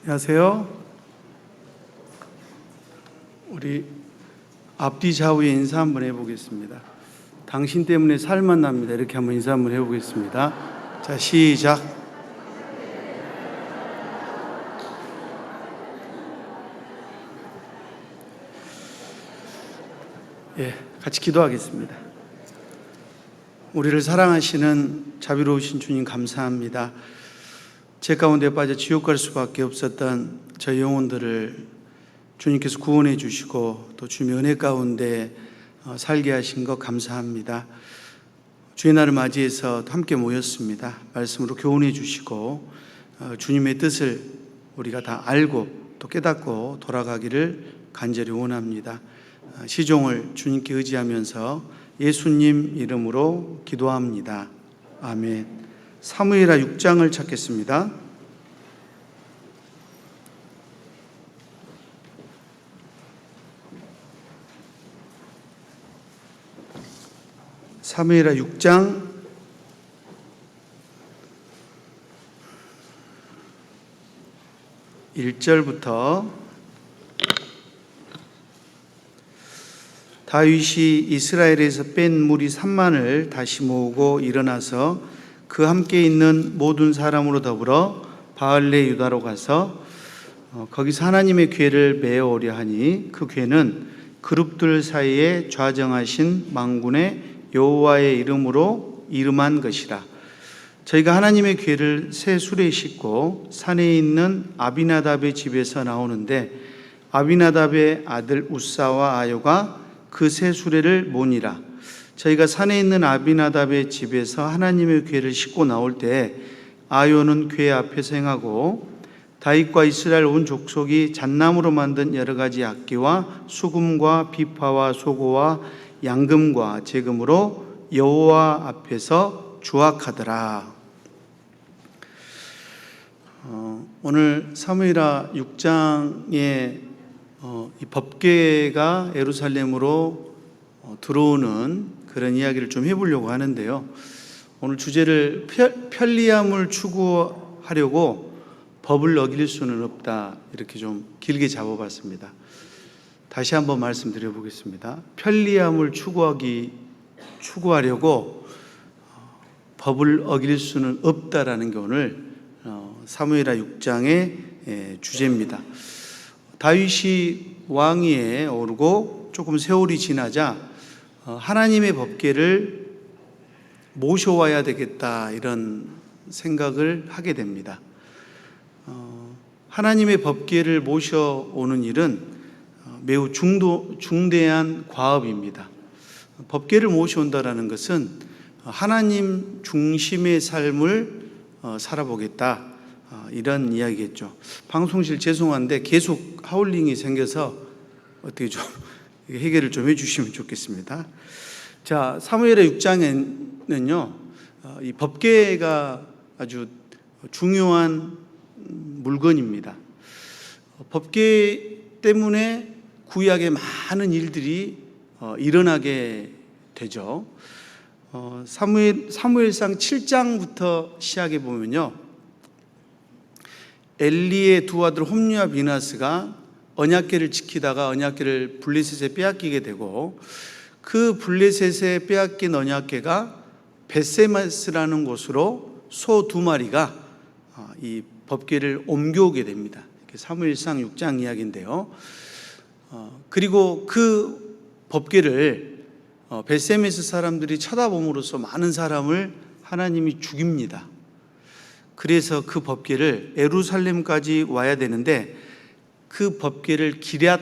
안녕하세요. 우리 앞뒤 좌우에 인사 한번 해보겠습니다. 당신 때문에 살만 납니다. 이렇게 한번 인사 한번 해보겠습니다. 자, 시작. 같이 기도하겠습니다. 우리를 사랑하시는 자비로우신 주님 감사합니다. 죄 가운데 빠져 지옥 갈 수밖에 없었던 저희 영혼들을 주님께서 구원해 주시고 또 주님의 은혜 가운데 살게 하신 것 감사합니다. 주의 날을 맞이해서 함께 모였습니다. 말씀으로 교훈해 주시고 주님의 뜻을 우리가 다 알고 또 깨닫고 돌아가기를 간절히 원합니다. 시종을 주님께 의지하면서 예수님 이름으로 기도합니다. 아멘. 사무엘하 6장을 찾겠습니다. 사무엘하 6장 1절부터 다윗이 이스라엘에서 뺀 무리 3만을 다시 모으고 일어나서 그 함께 있는 모든 사람으로 더불어 바알레 유다로 가서 거기서 하나님의 궤를 메어오려 하니 그 궤는 그룹들 사이에 좌정하신 만군의 여호와의 이름으로 이름한 것이라. 저희가 하나님의 궤를 새 수레에 싣고 산에 있는 아비나답의 집에서 나오는데 아비나답의 아들 우사와 아요가 그 새 수레를 모니라. 저희가 산에 있는 아비나답의 집에서 하나님의 궤를 싣고 나올 때 아요는 궤 앞에서 행하고 다윗과 이스라엘 온 족속이 잣나무로 만든 여러 가지 악기와 수금과 비파와 소고와 양금과 제금으로 여호와 앞에서 주악하더라. 오늘 사무엘하 6장에 이 법궤가 예루살렘으로 들어오는 그런 이야기를 좀 해보려고 하는데요. 오늘 주제를 편리함을 추구하려고 법을 어길 수는 없다, 이렇게 좀 길게 잡아봤습니다. 다시 한번 말씀드려 보겠습니다. 편리함을 추구하려고 법을 어길 수는 없다라는 게 오늘 사무엘하 6장의 주제입니다. 다윗이 왕위에 오르고 조금 세월이 지나자 하나님의 법궤를 모셔와야 되겠다, 이런 생각을 하게 됩니다. 하나님의 법궤를 모셔오는 일은 매우 중대한 과업입니다. 법궤를 모셔온다는 것은 하나님 중심의 삶을 살아보겠다, 이런 이야기겠죠. 방송실 죄송한데 계속 하울링이 생겨서 어떻게 좀 해결을 좀 해주시면 좋겠습니다. 자, 사무엘하 6장에는요, 이 법궤가 아주 중요한 물건입니다. 법궤 때문에 구약에 많은 일들이 일어나게 되죠. 사무엘상 7장부터 시작해 보면요, 엘리의 두 아들 홈리와 비나스가 언약궤를 지키다가 언약궤를 블레셋에 빼앗기게 되고 그 블레셋에 빼앗긴 언약궤가 벳세메스라는 곳으로 소 2마리가 이 법궤를 옮겨오게 됩니다. 사무엘상 6장 이야기인데요. 그리고 그 법궤를 벳세메스 사람들이 쳐다봄으로써 많은 사람을 하나님이 죽입니다. 그래서 그 법궤를 예루살렘까지 와야 되는데 그 법궤를 기럇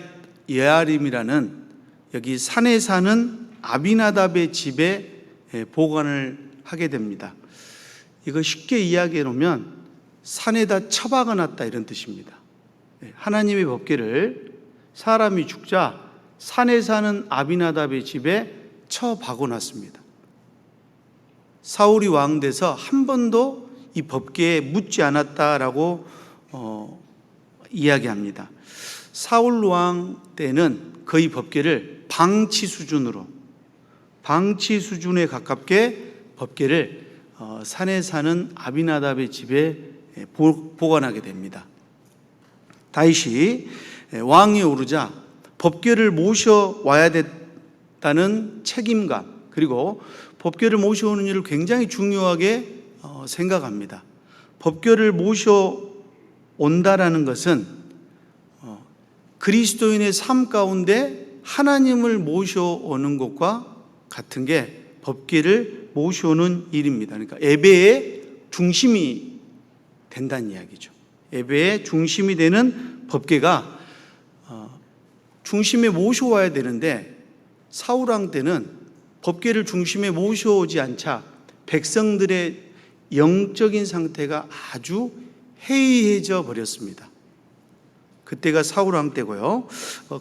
예아림이라는 여기 산에 사는 아비나답의 집에 보관을 하게 됩니다. 이거 쉽게 이야기해 놓으면 산에다 처박아 놨다, 이런 뜻입니다. 하나님의 법궤를 사람이 죽자 산에 사는 아비나답의 집에 처박아 놨습니다. 사울이 왕 돼서 한 번도 이 법궤에 묻지 않았다라고 이야기합니다. 사울 왕 때는 거의 법궤를 방치 수준에 가깝게 법궤를 산에 사는 아비나답의 집에 보관하게 됩니다. 다윗이 왕위에 오르자 법궤를 모셔와야 됐다는 책임감, 그리고 법궤를 모셔오는 일을 굉장히 중요하게 생각합니다. 법궤를 모셔온다라는 것은 그리스도인의 삶 가운데 하나님을 모셔오는 것과 같은 게 법궤를 모셔오는 일입니다. 그러니까 예배의 중심이 된다는 이야기죠. 예배의 중심이 되는 법궤가 중심에 모셔와야 되는데, 사울왕 때는 법궤를 중심에 모셔오지 않자 백성들의 영적인 상태가 아주 해이해져 버렸습니다. 그때가 사울왕 때고요.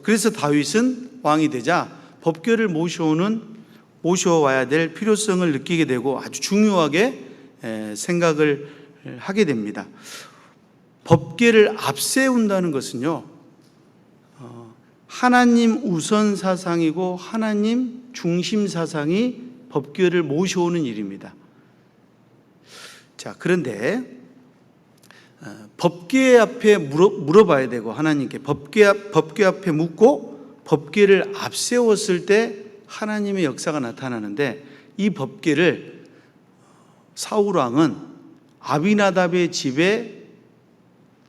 그래서 다윗은 왕이 되자 법궤를 모셔와야 될 필요성을 느끼게 되고 아주 중요하게 생각을 하게 됩니다. 법궤를 앞세운다는 것은요, 하나님 우선 사상이고 하나님 중심 사상이 법궤를 모셔오는 일입니다. 자, 그런데 법궤 앞에 물어봐야 되고, 하나님께 법궤 앞에 묻고 법궤를 앞세웠을 때 하나님의 역사가 나타나는데, 이 법궤를 사울 왕은 아비나답의 집에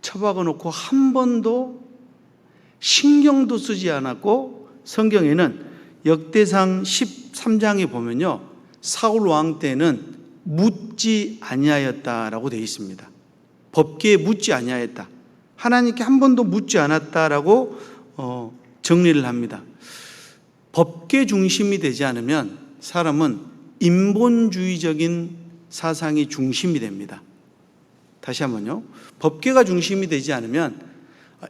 처박아 놓고 한 번도 신경도 쓰지 않았고, 성경에는 역대상 13장에 보면요, 사울 왕 때는 묻지 아니하였다라고 되어 있습니다. 법궤에 묻지 아니하였다, 하나님께 한 번도 묻지 않았다라고 정리를 합니다. 법궤 중심이 되지 않으면 사람은 인본주의적인 사상이 중심이 됩니다. 다시 한번요, 법궤가 중심이 되지 않으면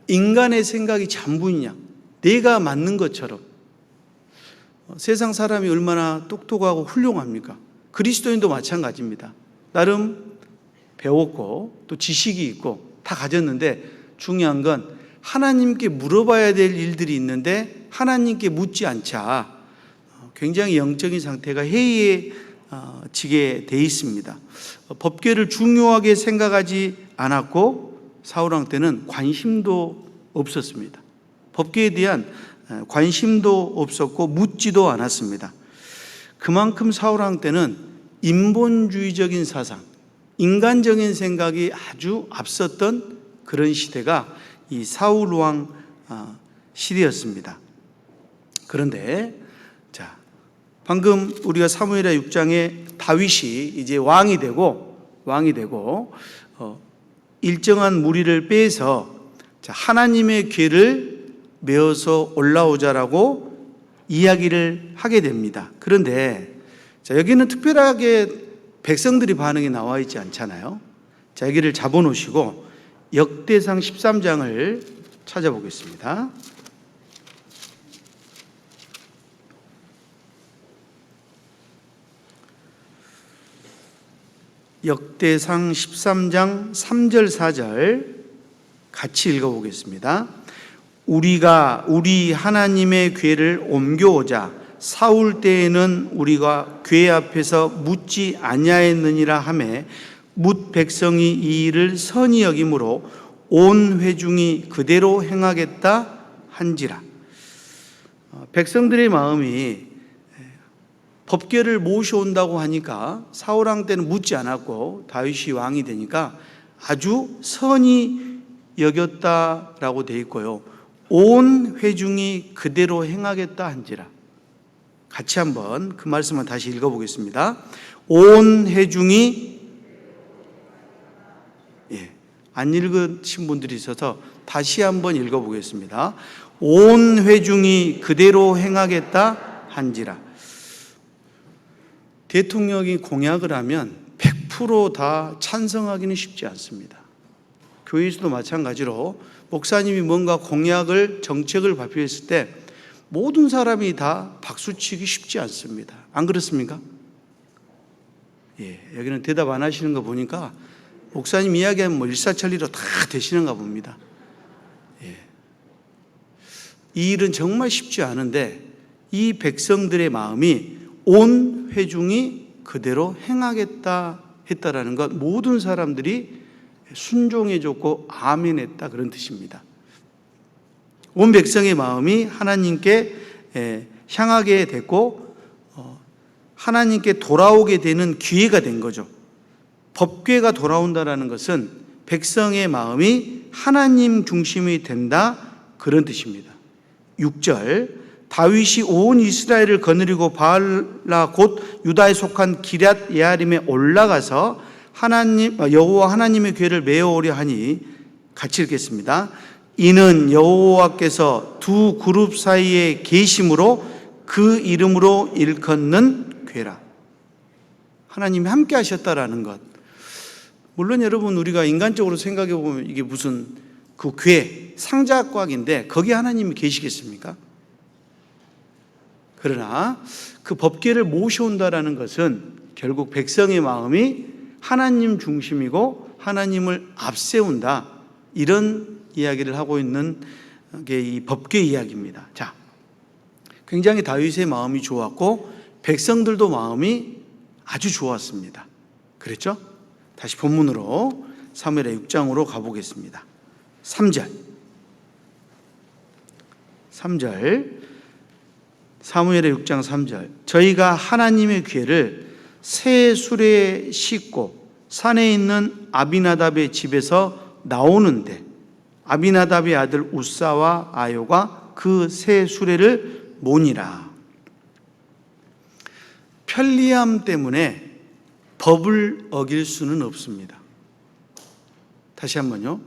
인간의 생각이 전부이냐, 내가 맞는 것처럼. 세상 사람이 얼마나 똑똑하고 훌륭합니까? 그리스도인도 마찬가지입니다. 나름 배웠고 또 지식이 있고 다 가졌는데, 중요한 건 하나님께 물어봐야 될 일들이 있는데 하나님께 묻지 않자 굉장히 영적인 상태가 해이해지게 돼 있습니다. 법궤를 중요하게 생각하지 않았고 사울왕 때는 관심도 없었습니다. 법궤에 대한 관심도 없었고 묻지도 않았습니다. 그만큼 사울왕 때는 인본주의적인 사상, 인간적인 생각이 아주 앞섰던 그런 시대가 이 사울왕 시대였습니다. 그런데 자, 방금 우리가 사무엘하 6장에 다윗이 이제 왕이 되고 일정한 무리를 빼서 하나님의 궤를 메어서 올라오자라고 이야기를 하게 됩니다. 그런데 여기는 특별하게 백성들이 반응이 나와 있지 않잖아요. 자, 여기를 잡아놓으시고 역대상 13장을 찾아보겠습니다. 역대상 13장 3절 4절 같이 읽어보겠습니다. 우리 하나님의 궤를 옮겨오자. 사울 때에는 우리가 궤 앞에서 묻지 아니하였느니라 하매 뭇 백성이 이 일을 선히 여김으로 온 회중이 그대로 행하겠다 한지라. 백성들의 마음이 법궤를 모셔온다고 하니까 사울왕 때는 묻지 않았고 다윗이 왕이 되니까 아주 선히 여겼다라고 되어 있고요, 온 회중이 그대로 행하겠다 한지라. 같이 한번 그 말씀을 다시 읽어보겠습니다. 온 회중이, 안 읽으신 분들이 있어서 다시 한번 읽어보겠습니다. 온 회중이 그대로 행하겠다 한지라. 대통령이 공약을 하면 100% 다 찬성하기는 쉽지 않습니다. 교회에서도 마찬가지로 목사님이 뭔가 공약을, 정책을 발표했을 때 모든 사람이 다 박수치기 쉽지 않습니다. 안 그렇습니까? 여기는 대답 안 하시는 거 보니까 목사님 이야기하면 뭐 일사천리로 다 되시는가 봅니다. 이 일은 정말 쉽지 않은데 이 백성들의 마음이 온 회중이 그대로 행하겠다 했다라는 것, 모든 사람들이 순종해줬고 아멘했다, 그런 뜻입니다. 온 백성의 마음이 하나님께 향하게 됐고 하나님께 돌아오게 되는 기회가 된 거죠. 법궤가 돌아온다라는 것은 백성의 마음이 하나님 중심이 된다, 그런 뜻입니다. 6절, 다윗이 온 이스라엘을 거느리고 바알라 곧 유다에 속한 기럇 예아림에 올라가서 여호와 하나님의 궤를 메어오려 하니, 같이 읽겠습니다. 이는 여호와께서 두 그룹 사이에 계심으로 그 이름으로 일컫는 궤라. 하나님이 함께 하셨다라는 것. 물론 여러분, 우리가 인간적으로 생각해 보면 이게 무슨 그 궤, 상자곽인데 거기 하나님이 계시겠습니까? 그러나 그 법궤를 모셔온다라는 것은 결국 백성의 마음이 하나님 중심이고 하나님을 앞세운다, 이런 이야기를 하고 있는 게 이 법궤 이야기입니다. 자, 굉장히 다윗의 마음이 좋았고 백성들도 마음이 아주 좋았습니다. 그랬죠? 다시 본문으로 사무엘의 6장으로 가보겠습니다. 3절 사무엘의 6장 3절, 저희가 하나님의 궤를 새 수레에 싣고 산에 있는 아비나답의 집에서 나오는데 아비나답의 아들 우사와 아요가 그 새 수레를 모니라. 편리함 때문에 법을 어길 수는 없습니다. 다시 한번요.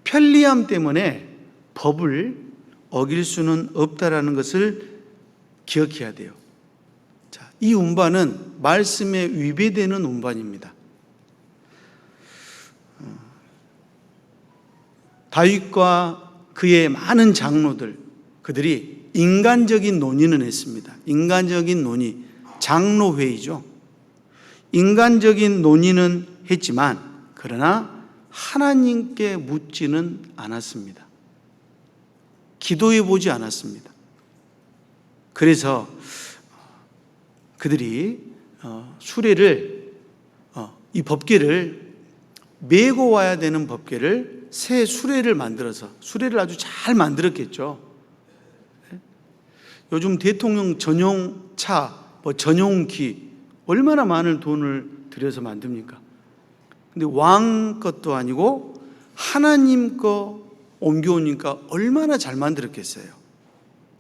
편리함 때문에 법을 어길 수는 없다라는 것을 기억해야 돼요. 자, 이 운반은 말씀에 위배되는 운반입니다. 다윗과 그의 많은 장로들, 그들이 인간적인 논의는 했습니다. 인간적인 논의, 장로회의죠. 인간적인 논의는 했지만 그러나 하나님께 묻지는 않았습니다. 기도해 보지 않았습니다. 그래서 그들이 수레를, 이 법궤를 메고 와야 되는 법궤를 새 수레를 만들어서, 수레를 아주 잘 만들었겠죠. 요즘 대통령 전용 차, 전용기 얼마나 많은 돈을 들여서 만듭니까? 근데 왕 것도 아니고 하나님 거 옮겨오니까 얼마나 잘 만들었겠어요.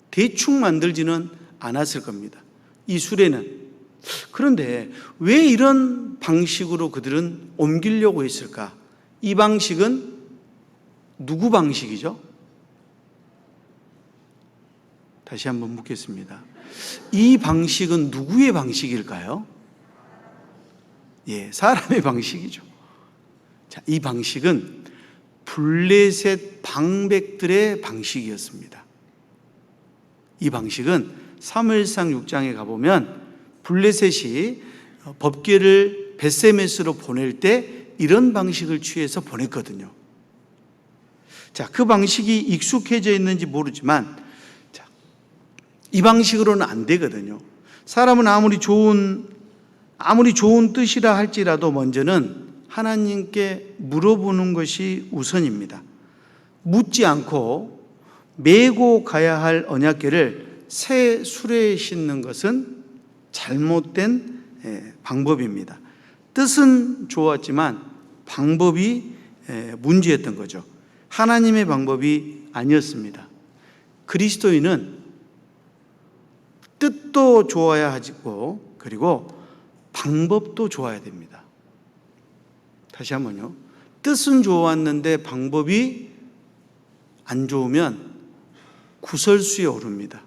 대충 만들지는 않았을 겁니다, 이 수레는. 그런데 왜 이런 방식으로 그들은 옮기려고 했을까? 이 방식은 누구 방식이죠? 다시 한번 묻겠습니다. 이 방식은 누구의 방식일까요? 사람의 방식이죠. 자, 이 방식은 블레셋 방백들의 방식이었습니다. 이 방식은 사무엘상 6장에 가보면 블레셋이 법궤를 벳세메스로 보낼 때 이런 방식을 취해서 보냈거든요. 자, 그 방식이 익숙해져 있는지 모르지만, 자, 이 방식으로는 안 되거든요. 사람은 아무리 좋은 뜻이라 할지라도 먼저는 하나님께 물어보는 것이 우선입니다. 묻지 않고 메고 가야 할 언약궤를 새 수레에 싣는 것은 잘못된 방법입니다. 뜻은 좋았지만 방법이 문제였던 거죠. 하나님의 방법이 아니었습니다. 그리스도인은 뜻도 좋아야 하고 그리고 방법도 좋아야 됩니다. 다시 한번요. 뜻은 좋았는데 방법이 안 좋으면 구설수에 오릅니다.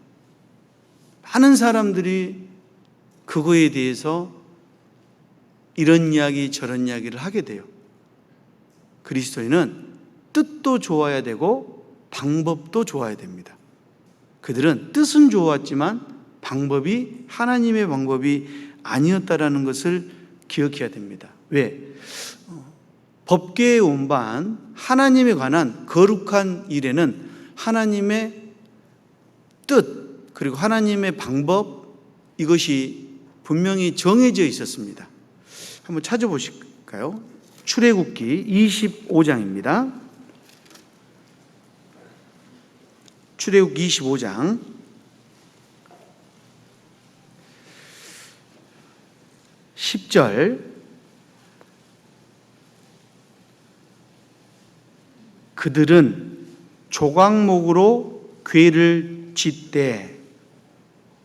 많은 사람들이 그거에 대해서 이런 이야기 저런 이야기를 하게 돼요. 그리스도인은 뜻도 좋아야 되고 방법도 좋아야 됩니다. 그들은 뜻은 좋았지만 방법이 하나님의 방법이 아니었다라는 것을 기억해야 됩니다. 왜? 법궤의 운반, 하나님에 관한 거룩한 일에는 하나님의 뜻 그리고 하나님의 방법, 이것이 분명히 정해져 있었습니다. 한번 찾아보실까요? 출애굽기 25장입니다. 출애굽기 25장 10절, 그들은 조각목으로 궤를 짓되,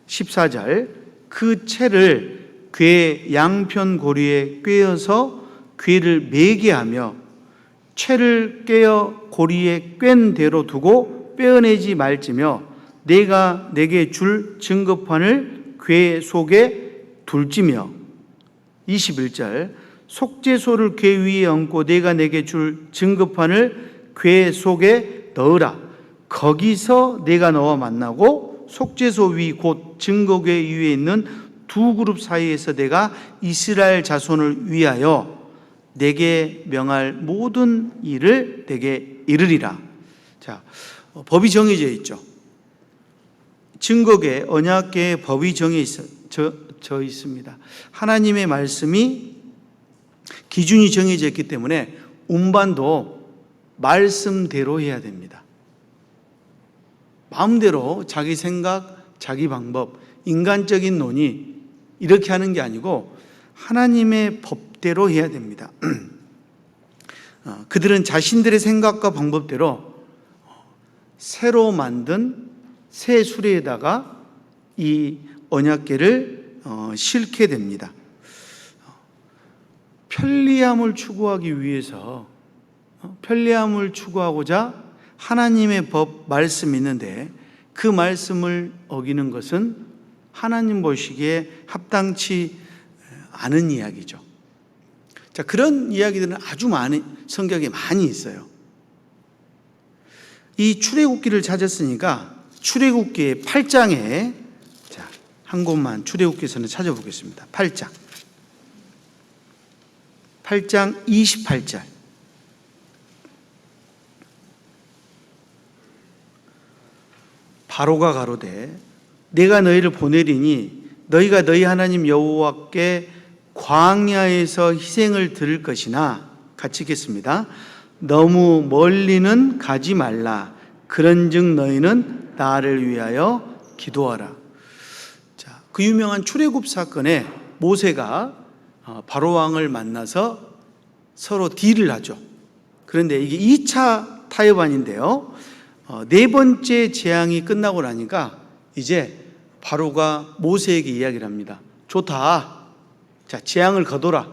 14절, 그 채를 궤 양편 고리에 꿰어서 궤를 매게 하며 채를 꿰어 고리에 꿰은 대로 두고 빼어내지 말지며 내가 내게 줄 증거판을 궤 속에 둘지며, 21절, 속죄소를 궤 위에 얹고 내가 내게 줄 증거판을 궤 속에 넣으라. 거기서 내가 너와 만나고 속죄소 위 곧 증거궤 위에 있는 두 그룹 사이에서 내가 이스라엘 자손을 위하여 내게 명할 모든 일을 내게 이르리라. 자, 법이 정해져 있죠. 증거궤, 언약궤의 법이 정해져 있습니다. 하나님의 말씀이 기준이 정해져 있기 때문에 운반도 말씀대로 해야 됩니다. 마음대로 자기 생각, 자기 방법, 인간적인 논의 이렇게 하는 게 아니고 하나님의 법대로 해야 됩니다. 그들은 자신들의 생각과 방법대로 새로 만든 새 수레에다가 이 언약궤를 싣게 됩니다. 편리함을 추구하기 위해서, 편리함을 추구하고자 하나님의 법, 말씀이 있는데 그 말씀을 어기는 것은 하나님 보시기에 합당치 않은 이야기죠. 자, 그런 이야기들은 아주 많이 성경에 많이 있어요. 이 출애굽기를 찾았으니까 출애굽기 8장에 한 곳만 출애굽기에서는 찾아보겠습니다. 8장 28절. 바로가 가로되 내가 너희를 보내리니 너희가 너희 하나님 여호와께 광야에서 희생을 드릴 것이나, 같이 읽겠습니다. 너무 멀리는 가지 말라. 그런즉 너희는 나를 위하여 기도하라. 자, 그 유명한 출애굽 사건에 모세가 바로 왕을 만나서 서로 딜을 하죠. 그런데 이게 2차 타협안인데요. 네 번째 재앙이 끝나고 나니까 이제 바로가 모세에게 이야기를 합니다. 좋다. 자, 재앙을 거둬라.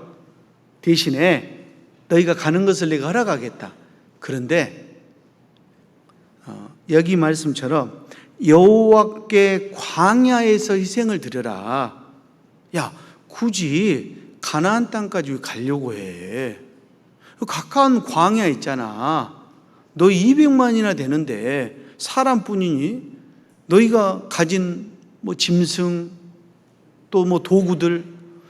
대신에 너희가 가는 것을 내가 허락하겠다. 그런데 여기 말씀처럼 여호와께 광야에서 희생을 드려라. 야, 굳이 가나안 땅까지 가려고 해. 가까운 광야 있잖아. 너 200만이나 되는데 사람뿐이니 너희가 가진 짐승 또 도구들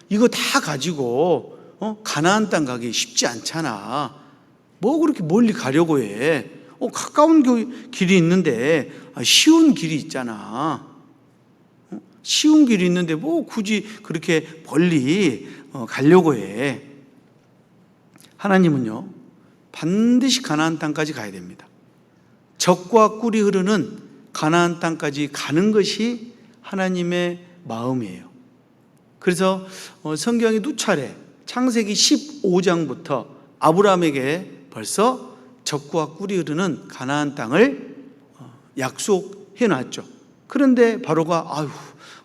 이거 다 가지고 가나안 땅 가기 쉽지 않잖아. 뭐 그렇게 멀리 가려고 해. 가까운 길이 있는데 쉬운 길이 있잖아. 쉬운 길이 있는데 뭐 굳이 그렇게 멀리 가려고 해. 하나님은요, 반드시 가나안 땅까지 가야 됩니다. 젖과 꿀이 흐르는 가나안 땅까지 가는 것이 하나님의 마음이에요. 그래서 성경이 누차례 창세기 15장부터 아브라함에게 벌써 젖과 꿀이 흐르는 가나안 땅을 약속해 놨죠. 그런데 바로가 아유,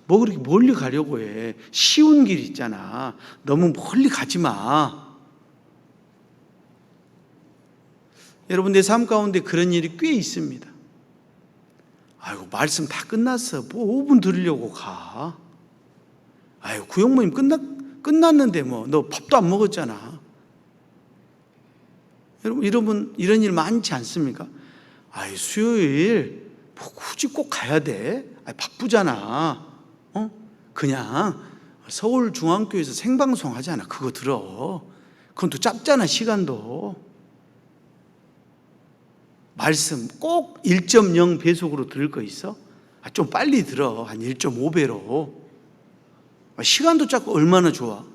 뭐 그렇게 멀리 가려고 해. 쉬운 길 있잖아. 너무 멀리 가지 마. 여러분, 내 삶 가운데 그런 일이 꽤 있습니다. 아이고, 말씀 다 끝났어. 뭐 5분 들으려고 가. 아이고, 구역 모임 끝났는데 너 밥도 안 먹었잖아. 여러분, 이런 일 많지 않습니까? 아이, 수요일 뭐 굳이 꼭 가야 돼? 바쁘잖아. 그냥 서울중앙교회에서 생방송 하잖아. 그거 들어. 그건 또 짧잖아, 시간도. 말씀 꼭 1.0 배속으로 들을 거 있어? 좀 빨리 들어. 한 1.5배로. 시간도 짧고 얼마나 좋아.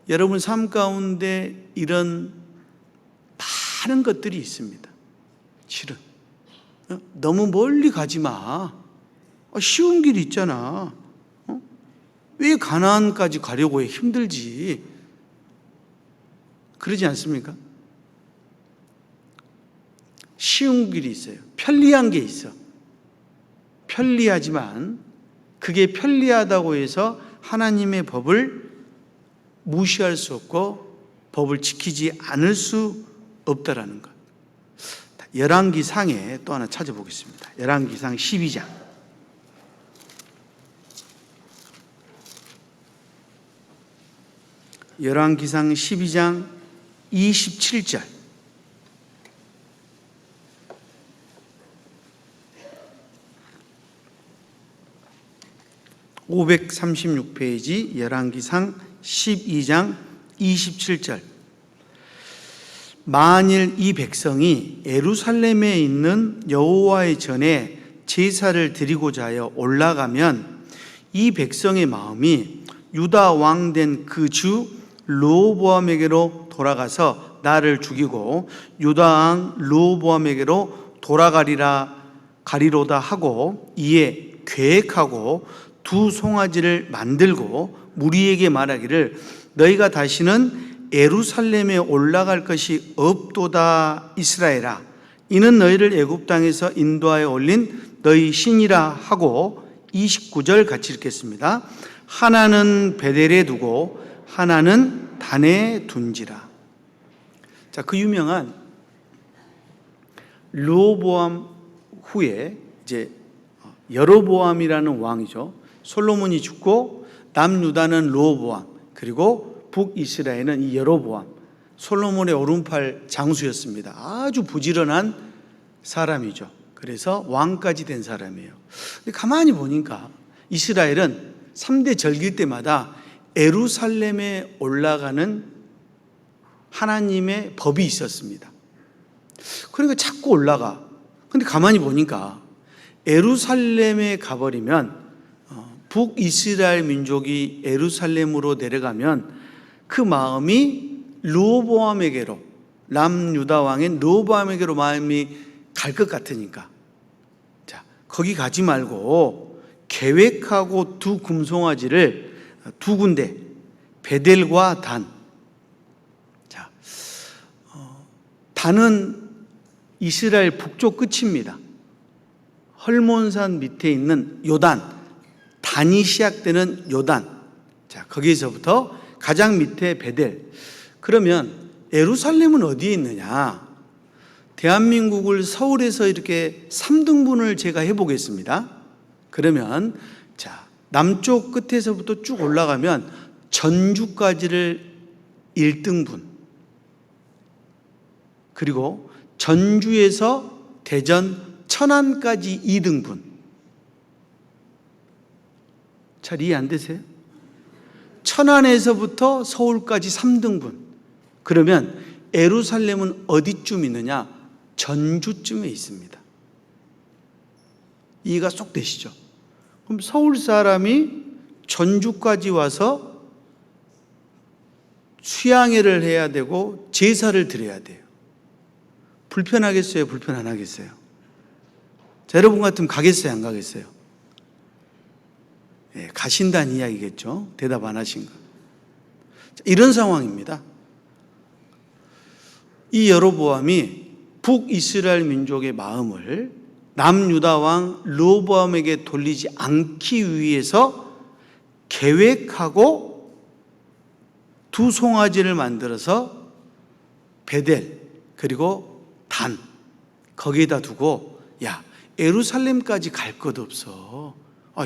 여러분 삶 가운데 이런 많은 것들이 있습니다. 실은. 너무 멀리 가지 마. 쉬운 길 있잖아. 왜 가나안까지 가려고 해? 힘들지. 그러지 않습니까? 쉬운 길이 있어요. 편리한 게 있어. 편리하지만 그게 편리하다고 해서 하나님의 법을 무시할 수 없고 법을 지키지 않을 수 없다라는 것. 열왕기상에 또 하나 찾아보겠습니다. 열왕기상 12장. 열왕기상 12장 27절. 536페이지 열왕기상 12장 27절. 만일 이 백성이 예루살렘에 있는 여호와의 전에 제사를 드리고자 하여 올라가면 이 백성의 마음이 유다 왕 된 그 주 르호보암에게로 돌아가서 나를 죽이고 유다 왕 르호보암에게로 가리로다 하고 이에 계획하고 두 송아지를 만들고 무리에게 말하기를 너희가 다시는 예루살렘에 올라갈 것이 없도다 이스라엘아, 이는 너희를 애굽 땅에서 인도하여 올린 너희 신이라 하고 29절 같이 읽겠습니다. 하나는 베델에 두고 하나는 단에 둔지라. 자, 그 유명한 르호보암 후에 이제 여로보암이라는 왕이죠. 솔로몬이 죽고 남유다는 르호보암, 그리고 북이스라엘은 이 여로보암, 솔로몬의 오른팔 장수였습니다. 아주 부지런한 사람이죠. 그래서 왕까지 된 사람이에요. 근데 가만히 보니까 이스라엘은 3대 절기 때마다 예루살렘에 올라가는 하나님의 법이 있었습니다. 그러니까 자꾸 올라가. 근데 가만히 보니까 예루살렘에 가버리면 북이스라엘 민족이 예루살렘으로 내려가면 그 마음이 르호보암에게로, 남유다 왕인 르호보암에게로 마음이 갈 것 같으니까, 자, 거기 가지 말고 계획하고 두 금송아지를 두 군데, 베델과 단. 자, 단은 이스라엘 북쪽 끝입니다. 헐몬산 밑에 있는 요단, 단이 시작되는 요단. 자, 거기서부터 가장 밑에 베델. 그러면 예루살렘은 어디에 있느냐? 대한민국을 서울에서 이렇게 3등분을 제가 해보겠습니다. 그러면 자, 남쪽 끝에서부터 쭉 올라가면 전주까지를 1등분, 그리고 전주에서 대전, 천안까지 2등분. 잘 이해 안 되세요? 천안에서부터 서울까지 3등분. 그러면 예루살렘은 어디쯤 있느냐? 전주쯤에 있습니다. 이해가 쏙 되시죠? 그럼 서울 사람이 전주까지 와서 수양회를 해야 되고 제사를 드려야 돼요. 불편하겠어요? 불편 안 하겠어요? 자, 여러분 같으면 가겠어요? 안 가겠어요? 예, 가신다는 이야기겠죠? 대답 안 하신 거. 자, 이런 상황입니다. 이 여로보암이 북이스라엘 민족의 마음을 남유다 왕 르호보암에게 돌리지 않기 위해서 계획하고 두 송아지를 만들어서 베델 그리고 단 거기에다 두고, 야, 예루살렘까지 갈 것 없어.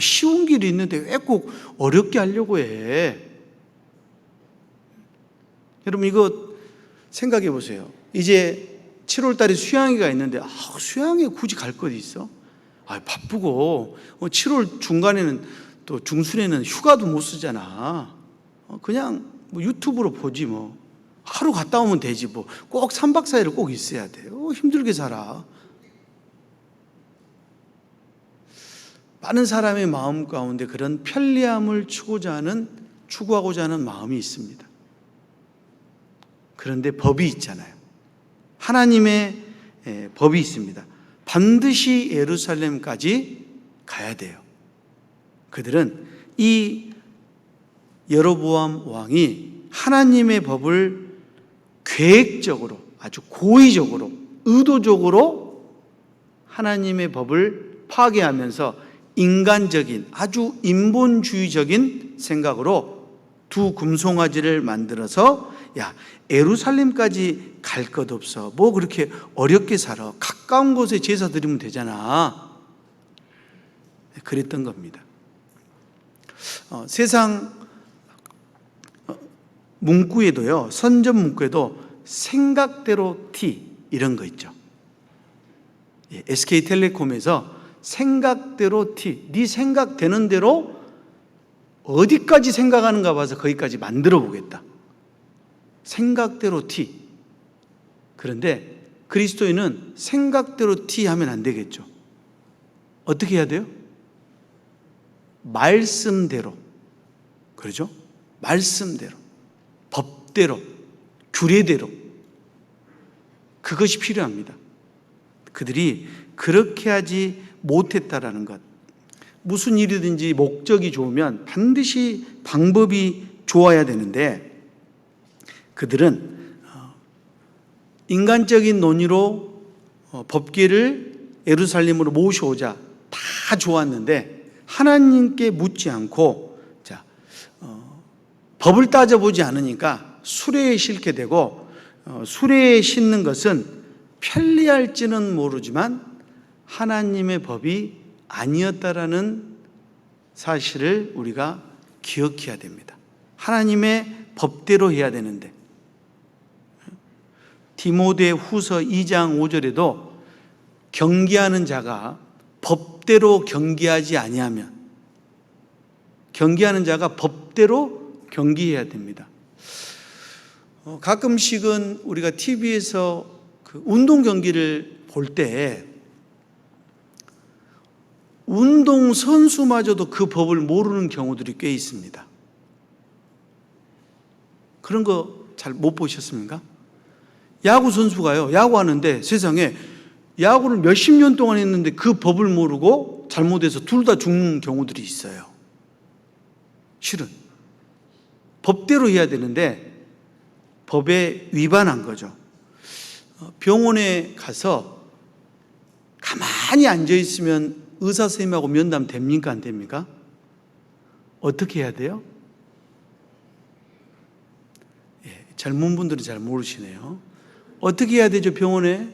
쉬운 길이 있는데 왜 꼭 어렵게 하려고 해? 여러분 이거 생각해 보세요. 이제 7월 달에 수양회가 있는데 수양회 굳이 갈 것 있어? 바쁘고 7월 중간에는 또 중순에는 휴가도 못 쓰잖아. 그냥 뭐 유튜브로 보지 뭐. 하루 갔다 오면 되지 뭐. 꼭 3박 4일을 꼭 있어야 돼. 힘들게 살아. 많은 사람의 마음 가운데 그런 편리함을 추구하고자 하는 마음이 있습니다. 그런데 법이 있잖아요. 하나님의 법이 있습니다. 반드시 예루살렘까지 가야 돼요. 그들은 이 여로보암 왕이 하나님의 법을 계획적으로, 아주 고의적으로, 의도적으로 하나님의 법을 파괴하면서 인간적인, 아주 인본주의적인 생각으로 두 금송아지를 만들어서 야, 예루살렘까지 갈 것 없어. 뭐 그렇게 어렵게 살아. 가까운 곳에 제사 드리면 되잖아. 그랬던 겁니다. 세상 문구에도요, 선전 문구에도 생각대로 T 이런 거 있죠. SK텔레콤에서 생각대로 T, 네 생각되는 대로 어디까지 생각하는가 봐서 거기까지 만들어 보겠다. 생각대로 T. 그런데 그리스도인은 생각대로 T 하면 안 되겠죠. 어떻게 해야 돼요? 말씀대로. 그러죠? 말씀대로. 법대로. 규례대로. 그것이 필요합니다. 그들이 그렇게 하지 못했다라는 것. 무슨 일이든지 목적이 좋으면 반드시 방법이 좋아야 되는데 그들은 인간적인 논의로 법궤를 예루살렘으로 모셔오자 다 좋았는데 하나님께 묻지 않고 법을 따져보지 않으니까 수레에 싣게 되고 수레에 싣는 것은 편리할지는 모르지만 하나님의 법이 아니었다라는 사실을 우리가 기억해야 됩니다. 하나님의 법대로 해야 되는데 디모데 후서 2장 5절에도 경계하는 자가 법대로 경계하지 아니하면 경계하는 자가 법대로 경계해야 됩니다. 가끔씩은 우리가 TV에서 그 운동 경기를 볼 때 운동 선수마저도 그 법을 모르는 경우들이 꽤 있습니다. 그런 거 잘 못 보셨습니까? 야구 선수가요, 야구하는데 세상에 야구를 몇십 년 동안 했는데 그 법을 모르고 잘못해서 둘 다 죽는 경우들이 있어요. 실은 법대로 해야 되는데 법에 위반한 거죠. 병원에 가서 가만히 앉아 있으면 의사 선생님하고 면담 됩니까? 안 됩니까? 어떻게 해야 돼요? 젊은 분들은 잘 모르시네요. 어떻게 해야 되죠? 병원에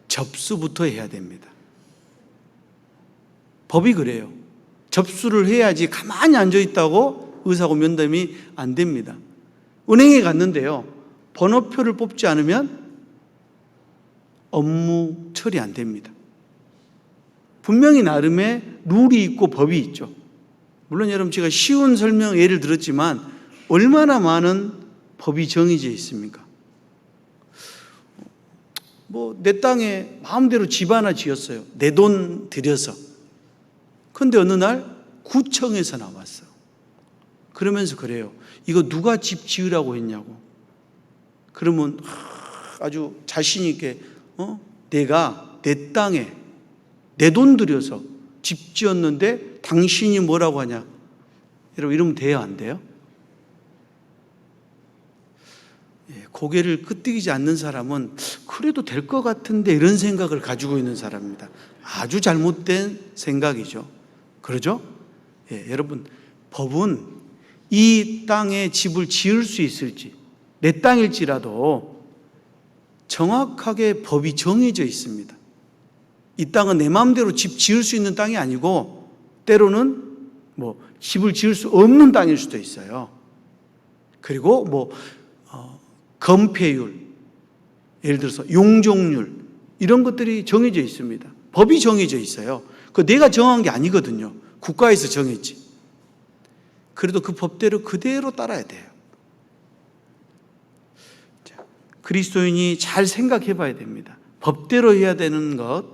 접수부터 해야 됩니다. 법이 그래요. 접수를 해야지 가만히 앉아 있다고 의사하고 면담이 안 됩니다. 은행에 갔는데요, 번호표를 뽑지 않으면 업무 처리 안 됩니다. 분명히 나름의 룰이 있고 법이 있죠. 물론 여러분 제가 쉬운 설명 예를 들었지만 얼마나 많은 법이 정해져 있습니까? 뭐 내 땅에 마음대로 집 하나 지었어요. 내 돈 들여서. 그런데 어느 날 구청에서 나왔어요. 그러면서 그래요. 이거 누가 집 지으라고 했냐고. 그러면 아주 자신 있게 내가 내 땅에 내 돈 들여서 집 지었는데 당신이 뭐라고 하냐. 여러분 이러면 돼요? 안 돼요? 고개를 끄덕이지 않는 사람은 그래도 될 것 같은데 이런 생각을 가지고 있는 사람입니다. 아주 잘못된 생각이죠. 그러죠? 여러분 법은 이 땅에 집을 지을 수 있을지 내 땅일지라도 정확하게 법이 정해져 있습니다. 이 땅은 내 마음대로 집 지을 수 있는 땅이 아니고 때로는 뭐 집을 지을 수 없는 땅일 수도 있어요. 그리고 뭐 건폐율, 예를 들어서 용적률 이런 것들이 정해져 있습니다. 법이 정해져 있어요. 그 내가 정한 게 아니거든요. 국가에서 정했지. 그래도 그 법대로 그대로 따라야 돼요. 그리스도인이 잘 생각해 봐야 됩니다. 법대로 해야 되는 것,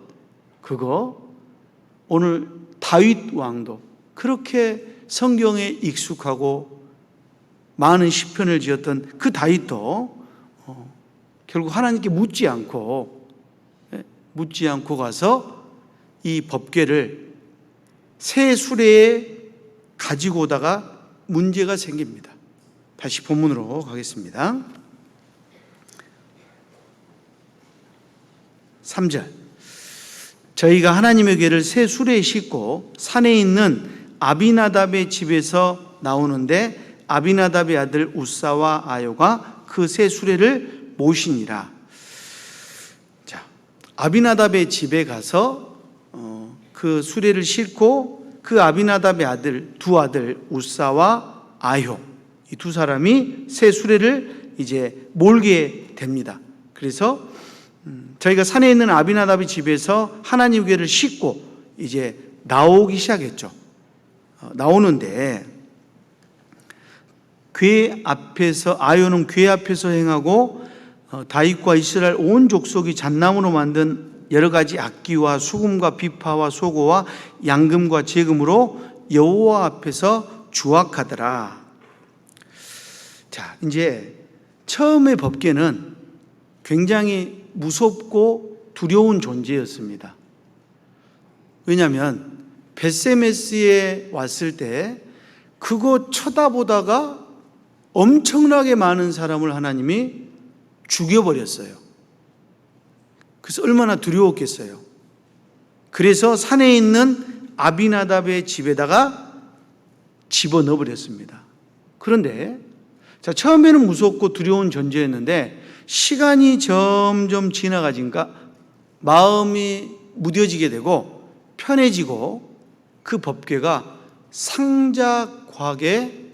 그거 오늘 다윗 왕도 그렇게 성경에 익숙하고 많은 시편을 지었던 그 다윗도 결국 하나님께 묻지 않고 가서 이 법궤를 새 수레에 가지고 오다가 문제가 생깁니다. 다시 본문으로 가겠습니다. 3절. 저희가 하나님의 궤를 새 수레에 싣고 산에 있는 아비나답의 집에서 나오는데 아비나답의 아들 우사와 아요가 그 새 수레를 모시니라. 자, 아비나답의 집에 가서 그 수레를 싣고 그 아비나답의 두 아들 우사와 아요, 이 두 사람이 새 수레를 이제 몰게 됩니다. 그래서 저희가 산에 있는 아비나답의 집에서 하나님 궤를 싣고 이제 나오기 시작했죠. 나오는데 궤 앞에서, 아요는 궤 앞에서 행하고 다윗과 이스라엘 온 족속이 잣나무로 만든 여러 가지 악기와 수금과 비파와 소고와 양금과 제금으로 여호와 앞에서 주악하더라. 자, 이제 처음에 법궤는 굉장히 무섭고 두려운 존재였습니다. 왜냐하면 벳세메스에 왔을 때 그거 쳐다보다가 엄청나게 많은 사람을 하나님이 죽여버렸어요. 그래서 얼마나 두려웠겠어요. 그래서 산에 있는 아비나답의 집에다가 집어넣어버렸습니다. 그런데 자, 처음에는 무섭고 두려운 존재였는데 시간이 점점 지나가니까 마음이 무뎌지게 되고 편해지고 그 법궤가 상자곽에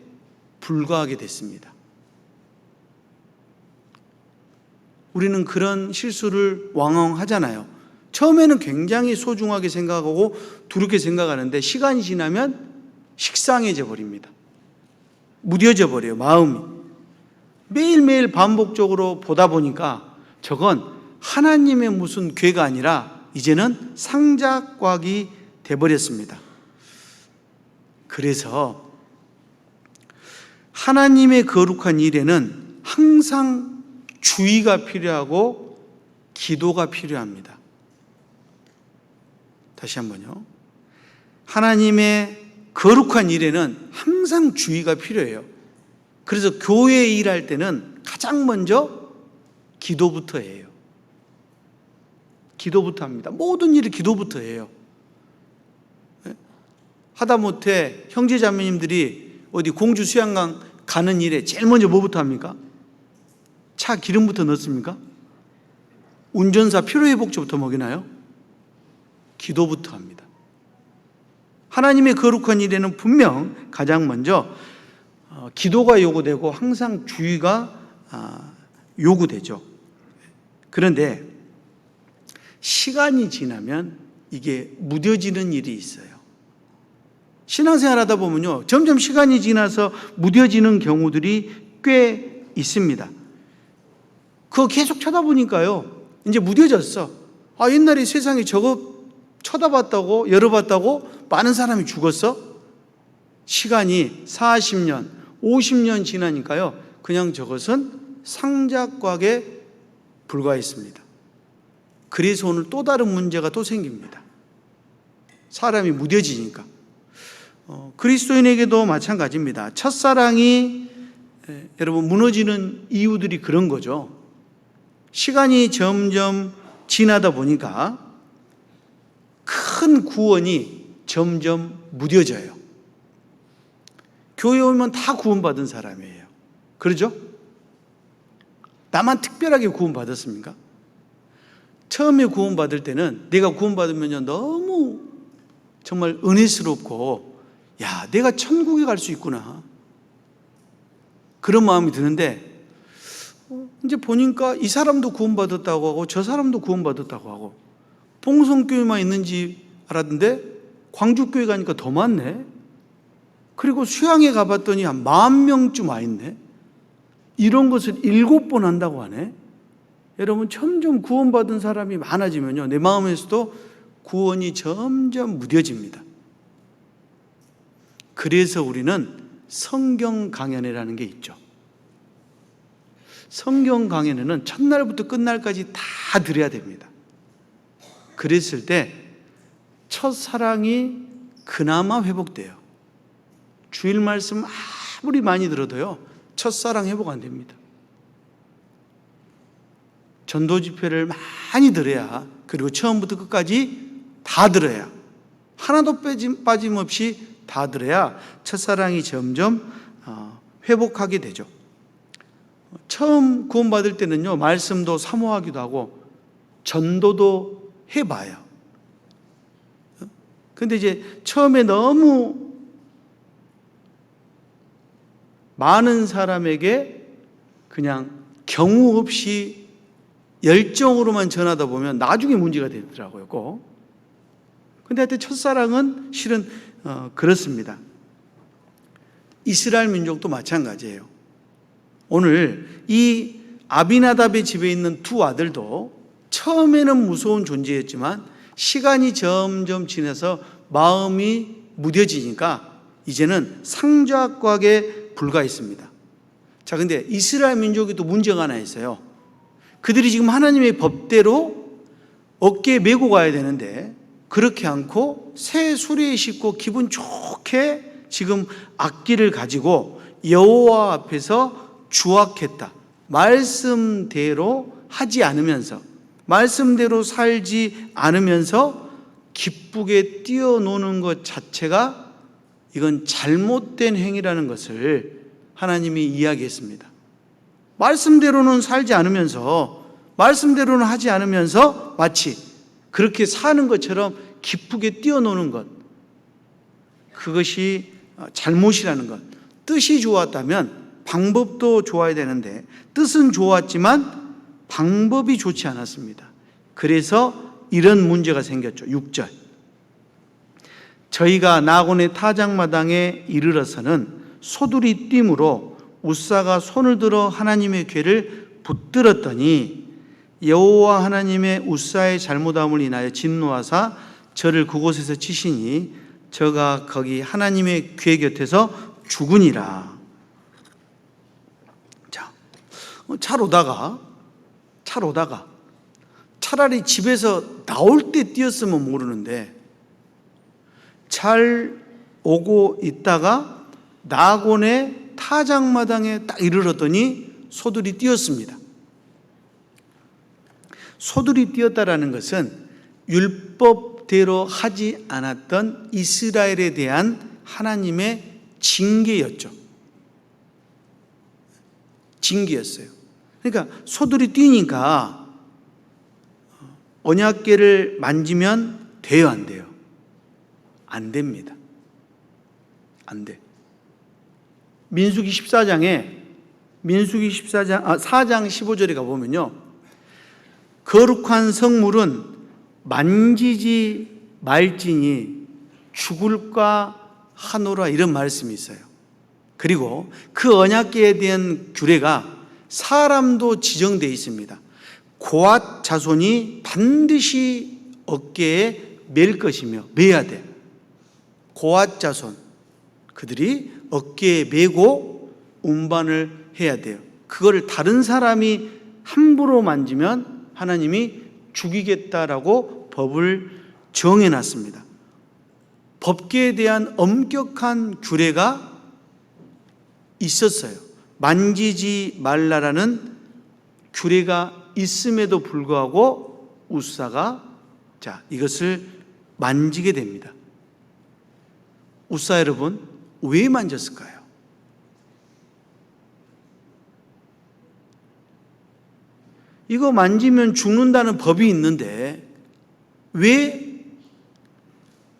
불과하게 됐습니다. 우리는 그런 실수를 왕왕 하잖아요. 처음에는 굉장히 소중하게 생각하고 두렵게 생각하는데 시간이 지나면 식상해져 버립니다. 무뎌져 버려요, 마음이. 매일매일 반복적으로 보다 보니까 저건 하나님의 무슨 궤가 아니라 이제는 상자곽이 돼버렸습니다. 그래서 하나님의 거룩한 일에는 항상 주의가 필요하고 기도가 필요합니다. 다시 한번요. 하나님의 거룩한 일에는 항상 주의가 필요해요. 그래서 교회 일할 때는 가장 먼저 기도부터 해요. 기도부터 합니다. 모든 일이 기도부터 해요. 하다못해 형제자매님들이 어디 공주 수양강 가는 일에 제일 먼저 뭐부터 합니까? 차 기름부터 넣습니까? 운전사 피로회복제부터 먹이나요? 기도부터 합니다. 하나님의 거룩한 일에는 분명 가장 먼저 기도가 요구되고 항상 주의가 요구되죠. 그런데 시간이 지나면 이게 무뎌지는 일이 있어요. 신앙생활 하다 보면요, 점점 시간이 지나서 무뎌지는 경우들이 꽤 있습니다. 그거 계속 쳐다보니까요, 이제 무뎌졌어. 옛날에 세상에 저거 쳐다봤다고, 열어봤다고 많은 사람이 죽었어? 시간이 40년, 50년 지나니까요, 그냥 저것은 상자곽에 불과했습니다. 그래서 오늘 또 다른 문제가 또 생깁니다. 사람이 무뎌지니까. 그리스도인에게도 마찬가지입니다. 첫사랑이 여러분 무너지는 이유들이 그런 거죠. 시간이 점점 지나다 보니까 큰 구원이 점점 무뎌져요. 교회 오면 다 구원받은 사람이에요. 그러죠? 나만 특별하게 구원받았습니까? 처음에 구원받을 때는 내가 구원받으면 너무 정말 은혜스럽고, 야, 내가 천국에 갈 수 있구나, 그런 마음이 드는데 이제 보니까 이 사람도 구원받았다고 하고 저 사람도 구원받았다고 하고, 봉성교회만 있는지 알았는데 광주교회 가니까 더 많네. 그리고 수양에 가봤더니 한 10,000명쯤 와 있네. 이런 것을 7번 한다고 하네. 여러분, 점점 구원받은 사람이 많아지면요, 내 마음에서도 구원이 점점 무뎌집니다. 그래서 우리는 성경 강연회라는 게 있죠. 성경 강연회는 첫날부터 끝날까지 다 들어야 됩니다. 그랬을 때 첫사랑이 그나마 회복돼요. 주일 말씀 아무리 많이 들어도요, 첫사랑 회복 안 됩니다. 전도 집회를 많이 들어야, 그리고 처음부터 끝까지 다 들어야, 하나도 빠짐없이 다 들어야 첫사랑이 점점 회복하게 되죠. 처음 구원받을 때는요, 말씀도 사모하기도 하고 전도도 해봐요. 근데 이제 처음에 너무 많은 사람에게 그냥 경우 없이 열정으로만 전하다 보면 나중에 문제가 되더라고요, 꼭. 근데 하여튼 첫사랑은 실은 그렇습니다. 이스라엘 민족도 마찬가지예요. 오늘 이 아비나답의 집에 있는 두 아들도 처음에는 무서운 존재였지만 시간이 점점 지나서 마음이 무뎌지니까 이제는 상좌곽에 불과했습니다. 자, 근데 이스라엘 민족이 또 문제가 하나 있어요. 그들이 지금 하나님의 법대로 어깨에 메고 가야 되는데 그렇게 않고 새 수레에 싣고 기분 좋게 지금 악기를 가지고 여호와 앞에서 주악했다. 말씀대로 하지 않으면서, 말씀대로 살지 않으면서 기쁘게 뛰어노는 것 자체가 이건 잘못된 행위라는 것을 하나님이 이야기했습니다. 말씀대로는 살지 않으면서, 말씀대로는 하지 않으면서 마치 그렇게 사는 것처럼 기쁘게 뛰어노는 것, 그것이 잘못이라는 것. 뜻이 좋았다면 방법도 좋아야 되는데 뜻은 좋았지만 방법이 좋지 않았습니다. 그래서 이런 문제가 생겼죠. 6절. 저희가 나곤의 타작마당에 이르러서는 소들이 뛴으로 웃사가 손을 들어 하나님의 궤를 붙들었더니 여호와 하나님의 웃사의 잘못함을 인하여 진노하사 저를 그곳에서 치시니 저가 거기 하나님의 궤 곁에서 죽으니라. 자, 차로 오다가 차라리 집에서 나올 때 뛰었으면 모르는데 잘 오고 있다가 나곤의 타작마당에 딱 이르렀더니 소들이 뛰었습니다. 소들이 뛰었다라는 것은 율법대로 하지 않았던 이스라엘에 대한 하나님의 징계였죠. 징계였어요. 그러니까 소들이 뛰니까 언약궤를 만지면 돼요, 안 돼요? 안 됩니다. 안 돼. 민수기 4장 15절에 가보면요, 거룩한 성물은 만지지 말지니 죽을까 하노라, 이런 말씀이 있어요. 그리고 그 언약궤에 대한 규례가 사람도 지정되어 있습니다. 고앗 자손이 반드시 어깨에 맬 것이며, 매야 돼. 고앗 자손, 그들이 어깨에 메고 운반을 해야 돼요. 그걸 다른 사람이 함부로 만지면 하나님이 죽이겠다라고 법을 정해놨습니다. 법계에 대한 엄격한 규례가 있었어요. 만지지 말라라는 규례가 있음에도 불구하고 웃사가 이것을 만지게 됩니다. 웃사 여러분, 왜 만졌을까요? 이거 만지면 죽는다는 법이 있는데 왜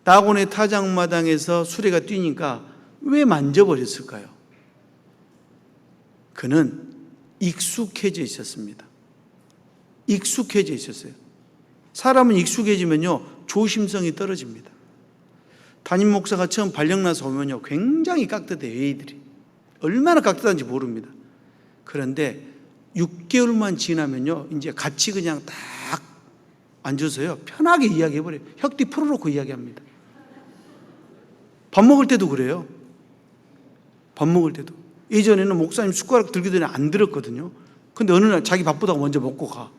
나곤의 타작마당에서 수레가 뛰니까 왜 만져버렸을까요? 그는 익숙해져 있었습니다. 익숙해져 있었어요. 사람은 익숙해지면요, 조심성이 떨어집니다. 담임 목사가 처음 발령 나서 오면요, 굉장히 깍듯해요, 애들이. 얼마나 깍듯한지 모릅니다. 그런데 6개월만 지나면요, 이제 같이 그냥 딱 앉아서요, 편하게 이야기해버려요. 혁띠 풀어놓고 이야기합니다. 밥 먹을 때도 그래요. 밥 먹을 때도. 예전에는 목사님 숟가락 들기 전에 안 들었거든요. 근데 어느 날 자기 바쁘다고 먼저 먹고 가.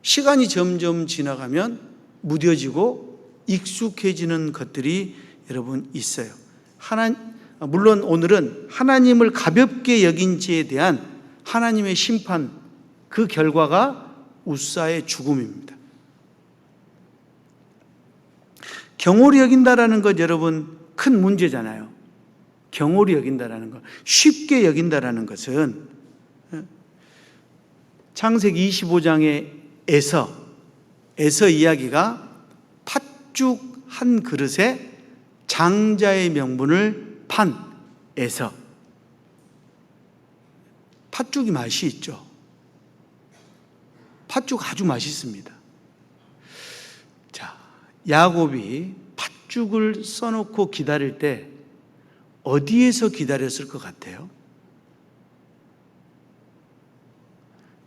시간이 점점 지나가면 무뎌지고 익숙해지는 것들이 여러분 있어요. 물론 오늘은 하나님을 가볍게 여긴 지에 대한 하나님의 심판, 그 결과가 웃사의 죽음입니다. 경홀히 여긴다라는 것 여러분 큰 문제잖아요. 경홀히 여긴다라는 것, 쉽게 여긴다라는 것은 창세기 25장의 에서 이야기가 팥죽 한 그릇에 장자의 명분을 판 에서. 팥죽이 맛이 있죠. 팥죽 아주 맛있습니다. 자, 야곱이 팥죽을 써놓고 기다릴 때 어디에서 기다렸을 것 같아요?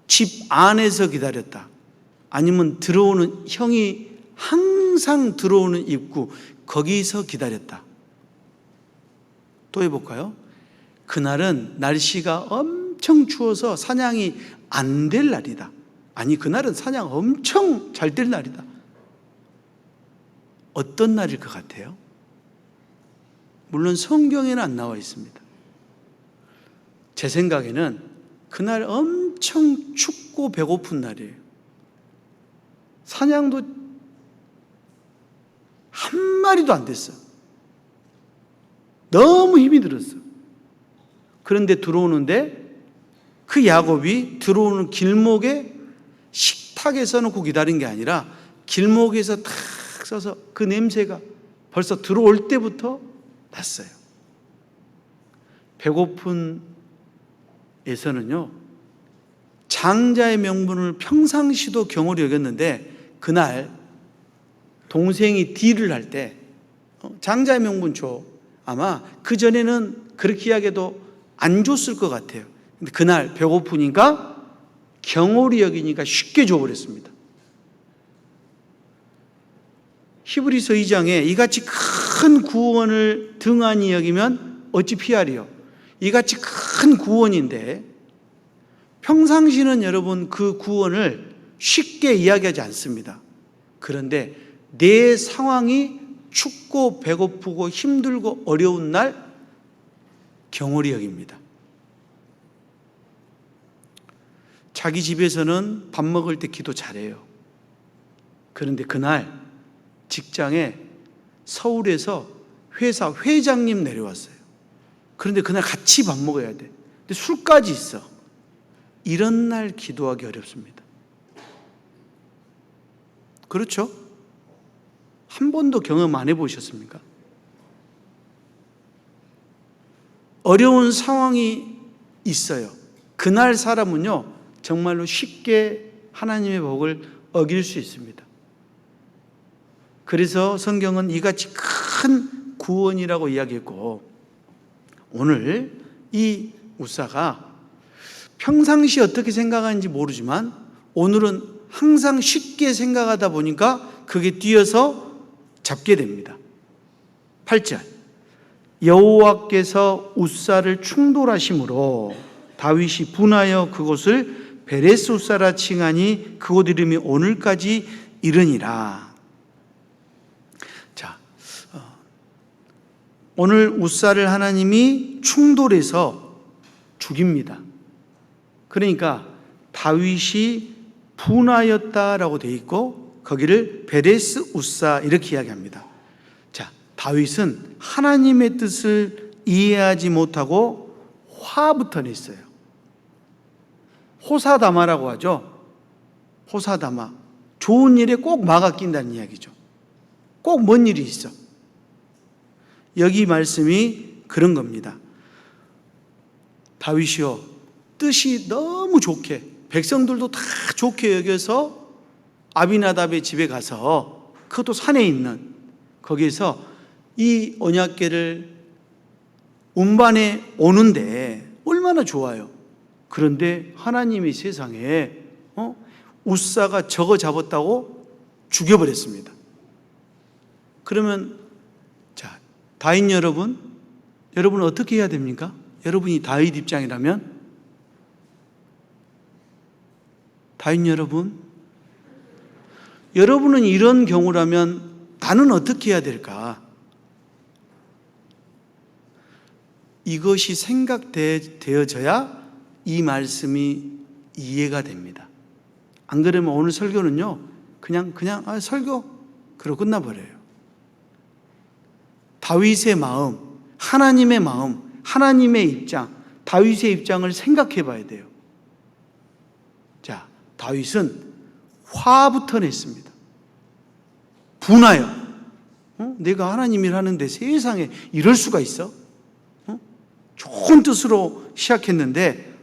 집 안에서 기다렸다. 아니면 들어오는, 형이 항상 들어오는 입구, 거기서 기다렸다. 또 해볼까요? 그날은 날씨가 엄청 추워서 사냥이 안 될 날이다. 아니, 그날은 사냥 엄청 잘 될 날이다. 어떤 날일 것 같아요? 물론 성경에는 안 나와 있습니다. 제 생각에는 그날 엄청 춥고 배고픈 날이에요. 사냥도 한 마리도 안 됐어. 너무 힘이 들었어. 그런데 들어오는데 그 야곱이 들어오는 길목에 식탁에 써놓고 기다린 게 아니라 길목에서 탁 써서 그 냄새가 벌써 들어올 때부터 났어요. 배고픈 에서는요, 장자의 명분을 평상시도 경홀히 여겼는데 그날 동생이 딜을 할 때 장자의 명분 줘. 아마 그전에는 그렇게 이야기해도 안 줬을 것 같아요. 근데 그날 배고프니까 경홀히 여기니까 쉽게 줘버렸습니다. 히브리서 2장에 이같이 큰 구원을 등한히 여기면 어찌 피하리요. 이같이 큰 구원인데 평상시는 여러분 그 구원을 쉽게 이야기하지 않습니다. 그런데 내 상황이 춥고 배고프고 힘들고 어려운 날 경홀히 여깁니다. 자기 집에서는 밥 먹을 때 기도 잘해요. 그런데 그날 직장에 서울에서 회사 회장님 내려왔어요. 그런데 그날 같이 밥 먹어야 돼. 근데 술까지 있어. 이런 날 기도하기 어렵습니다. 그렇죠? 한 번도 경험 안 해보셨습니까? 어려운 상황이 있어요. 그날 사람은요, 정말로 쉽게 하나님의 복을 어길 수 있습니다. 그래서 성경은 이같이 큰 구원이라고 이야기했고, 오늘 이 웃사가 평상시 어떻게 생각하는지 모르지만 오늘은 항상 쉽게 생각하다 보니까 그게 뛰어서 잡게 됩니다. 8절, 여호와께서 웃사를 충돌하심으로 다윗이 분하여 그곳을 베레스 웃사라 칭하니 그곳 이름이 오늘까지 이르니라. 자, 오늘 웃사를 하나님이 충돌해서 죽입니다. 그러니까 다윗이 분하였다라고 되어 있고 거기를 베레스 웃사 이렇게 이야기합니다. 자, 다윗은 하나님의 뜻을 이해하지 못하고 화부터 냈어요. 호사다마라고 하죠. 호사다마. 좋은 일에 꼭 막아 낀다는 이야기죠. 꼭 뭔 일이 있어. 여기 말씀이 그런 겁니다. 다윗이요, 뜻이 너무 좋게, 백성들도 다 좋게 여겨서 아비나답의 집에 가서, 그것도 산에 있는 거기에서 이 언약궤를 운반해 오는데 얼마나 좋아요. 그런데 하나님이 세상에 웃사가 저거 잡았다고 죽여버렸습니다. 그러면 자, 다윗 여러분 어떻게 해야 됩니까? 여러분이 다윗 입장이라면 다윗 여러분, 여러분은 이런 경우라면 나는 어떻게 해야 될까? 이것이 생각되어져야 이 말씀이 이해가 됩니다. 안 그러면 오늘 설교는요, 그냥 설교 그러고 끝나버려요. 다윗의 마음, 하나님의 마음, 하나님의 입장, 다윗의 입장을 생각해 봐야 돼요. 자, 다윗은 화부터 냈습니다. 분하여. 내가 하나님을 하는데 세상에 이럴 수가 있어? 좋은 뜻으로 시작했는데,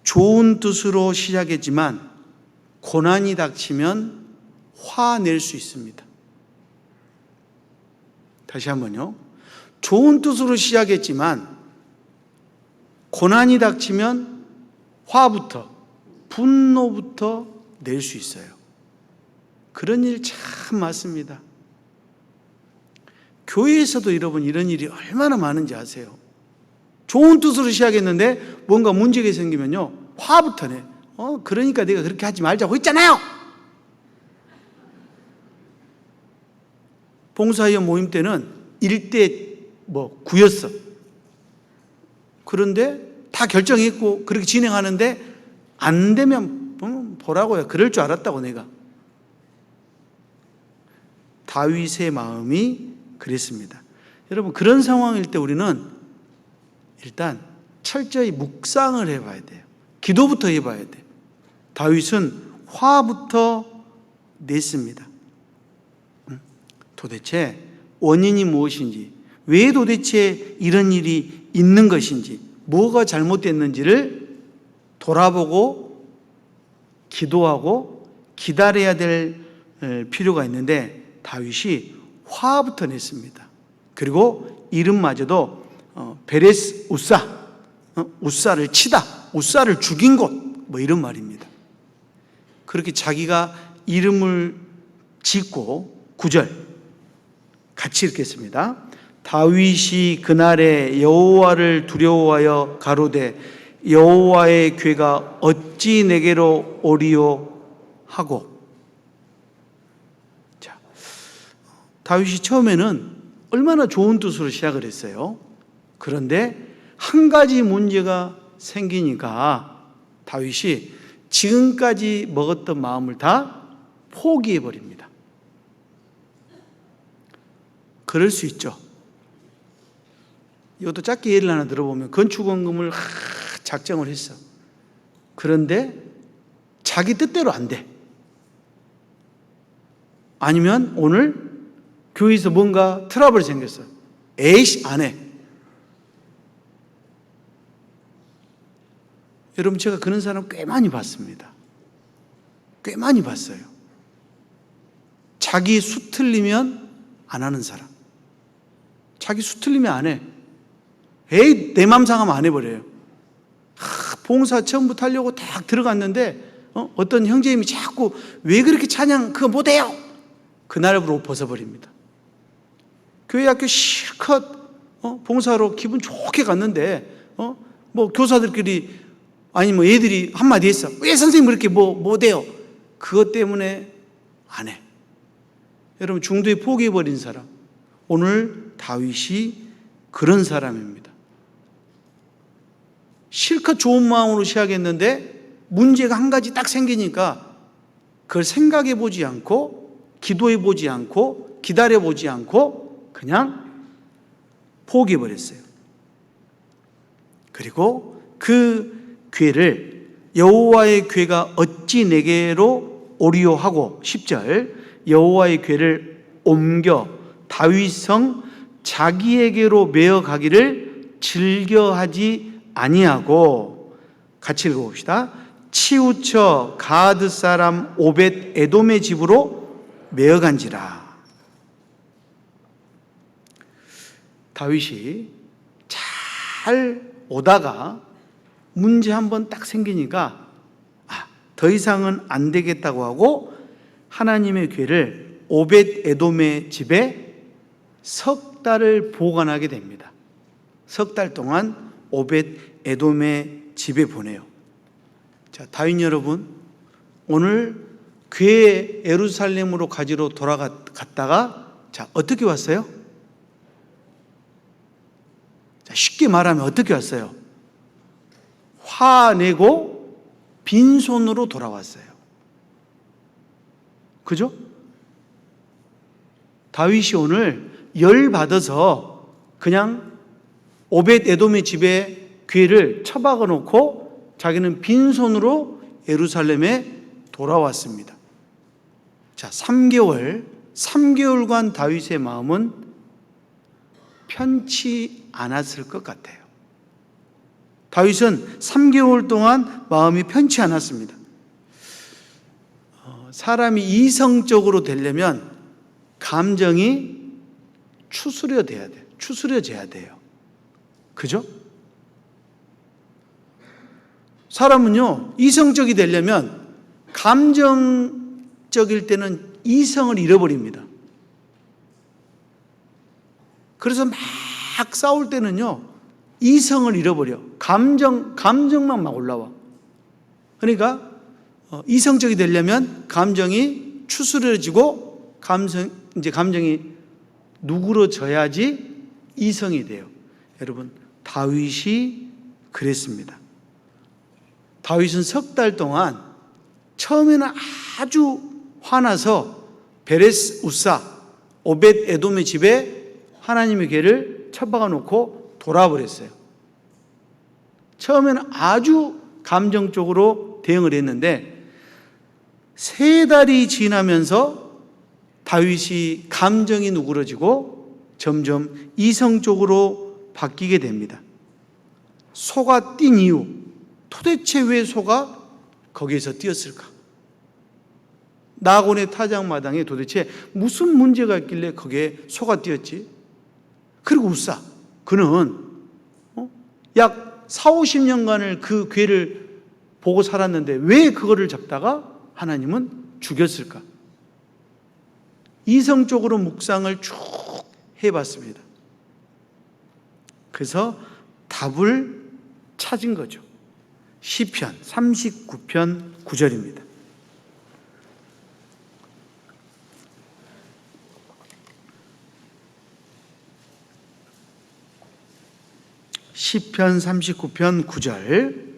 좋은 뜻으로 시작했지만 고난이 닥치면 화낼 수 있습니다. 다시 한번요. 좋은 뜻으로 시작했지만 고난이 닥치면 화부터, 분노부터 낼 수 있어요. 그런 일 참 많습니다. 교회에서도 여러분 이런 일이 얼마나 많은지 아세요? 좋은 뜻으로 시작했는데 뭔가 문제가 생기면요, 화부터 내. 그러니까 내가 그렇게 하지 말자고 했잖아요. 봉사위원 모임 때는 1대 9였어. 그런데 다 결정했고 그렇게 진행하는데 안 되면 보라고요. 그럴 줄 알았다고 내가. 다윗의 마음이 그랬습니다. 여러분, 그런 상황일 때 우리는 일단 철저히 묵상을 해봐야 돼요. 기도부터 해봐야 돼요. 다윗은 화부터 냈습니다. 도대체 원인이 무엇인지, 왜 도대체 이런 일이 있는 것인지, 뭐가 잘못됐는지를 돌아보고 기도하고 기다려야 될 필요가 있는데 다윗이 화부터 냈습니다. 그리고 이름마저도 베레스 우사, 우사를 치다, 우사를 죽인 곳, 이런 말입니다. 그렇게 자기가 이름을 짓고 9절 같이 읽겠습니다. 다윗이 그날에 여호와를 두려워하여 가로되 여호와의 궤가 어찌 내게로 오리요 하고. 자, 다윗이 처음에는 얼마나 좋은 뜻으로 시작을 했어요. 그런데 한 가지 문제가 생기니까 다윗이 지금까지 먹었던 마음을 다 포기해 버립니다. 그럴 수 있죠. 이것도 짧게 예를 하나 들어보면 건축원금을 작정을 했어. 그런데 자기 뜻대로 안 돼. 아니면 오늘 교회에서 뭔가 트러블이 생겼어. 에이씨, 안 해. 여러분, 제가 그런 사람 꽤 많이 봤습니다. 꽤 많이 봤어요. 자기 수 틀리면 안 하는 사람. 자기 수 틀리면 안 해. 에이, 내 맘 상하면 안 해버려요. 봉사 처음부터 하려고 딱 들어갔는데 어떤 형제님이 자꾸 왜 그렇게 찬양 그거 못해요? 그날부로 벗어버립니다. 교회 학교 실컷 봉사로 기분 좋게 갔는데 교사들끼리 아니 애들이 한마디 했어. 왜 선생님 그렇게 못해요? 그것 때문에 안 해. 여러분, 중도에 포기해버린 사람, 오늘 다윗이 그런 사람입니다. 실컷 좋은 마음으로 시작했는데 문제가 한 가지 딱 생기니까 그걸 생각해 보지 않고 기도해 보지 않고 기다려 보지 않고 그냥 포기해 버렸어요. 그리고 그 궤를 여호와의 궤가 어찌 내게로 오리요 하고 10절 여호와의 궤를 옮겨 다윗성 자기에게로 메어 가기를 즐겨하지 아니하고, 같이 읽어봅시다. 치우쳐 가드 사람 오벳 에돔의 집으로 메어간지라. 다윗이 잘 오다가 문제 한번 딱 생기니까 더 이상은 안 되겠다고 하고 하나님의 궤를 오벳 에돔의 집에 석 달을 보관하게 됩니다. 석 달 동안 오벳 에돔의 집에 보내요. 자, 다윈 여러분, 오늘 괴 예루살렘으로 가지러 돌아갔다가 자, 어떻게 왔어요? 자, 쉽게 말하면 어떻게 왔어요? 화내고 빈손으로 돌아왔어요. 그죠? 다윗이 오늘 열받아서 그냥 오벳 에돔의 집에 괴를 처박아 놓고 자기는 빈손으로 예루살렘에 돌아왔습니다. 자, 3개월간 다윗의 마음은 편치 않았을 것 같아요. 다윗은 3개월 동안 마음이 편치 않았습니다. 사람이 이성적으로 되려면 감정이 추스려져야 돼요. 그죠? 사람은요, 이성적이 되려면 감정적일 때는 이성을 잃어버립니다. 그래서 막 싸울 때는요, 이성을 잃어버려. 감정만 막 올라와. 그러니까 이성적이 되려면 감정이 추스려지고 감정이 누그러져야지 이성이 돼요. 여러분, 다윗이 그랬습니다. 다윗은 3달 동안 처음에는 아주 화나서 베레스 우사 오벳 에돔의 집에 하나님의 괴를 처박아 놓고 돌아버렸어요. 처음에는 아주 감정적으로 대응을 했는데 3달이 지나면서 다윗이 감정이 누그러지고 점점 이성적으로 바뀌게 됩니다. 소가 뛴 이유, 도대체 왜 소가 거기에서 뛰었을까? 나곤의 타작마당에 도대체 무슨 문제가 있길래 거기에 소가 뛰었지? 그리고 우사, 그는 약 40-50년간을 그 괴를 보고 살았는데 왜 그거를 잡다가 하나님은 죽였을까? 이성적으로 묵상을 쭉 해봤습니다. 그래서 답을 찾은 거죠. 시편 39편 9절입니다. 시편 39편 9절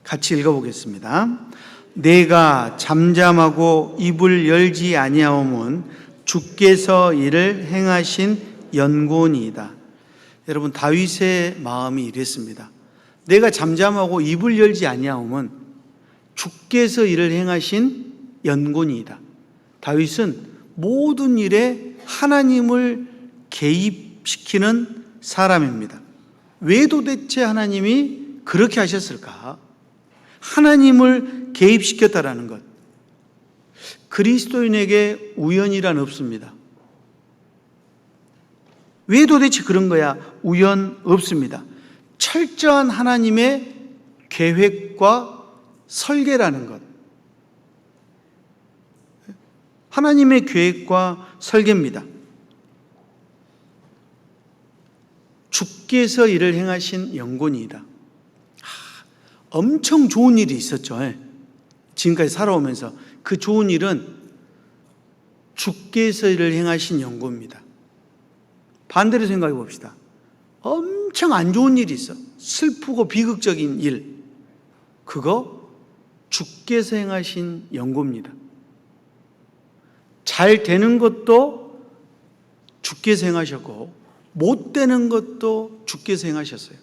같이 읽어보겠습니다. 내가 잠잠하고 입을 열지 아니하오면 주께서 이를 행하신 연고니이다. 여러분, 다윗의 마음이 이랬습니다. 내가 잠잠하고 입을 열지 아니하오면 주께서 이를 행하신 연고니이다. 다윗은 모든 일에 하나님을 개입시키는 사람입니다. 왜 도대체 하나님이 그렇게 하셨을까? 하나님을 개입시켰다라는 것. 그리스도인에게 우연이란 없습니다. 왜 도대체 그런 거야? 우연 없습니다. 철저한 하나님의 계획과 설계라는 것. 하나님의 계획과 설계입니다. 주께서 이를 행하신 연고니이다. 엄청 좋은 일이 있었죠. 지금까지 살아오면서 그 좋은 일은 주께서 이를 행하신 연고입니다. 반대로 생각해 봅시다. 엄청 안 좋은 일이 있어. 슬프고 비극적인 일. 그거 주께서 행하신 연고입니다. 잘 되는 것도 주께서 행하셨고 못 되는 것도 주께서 행하셨어요.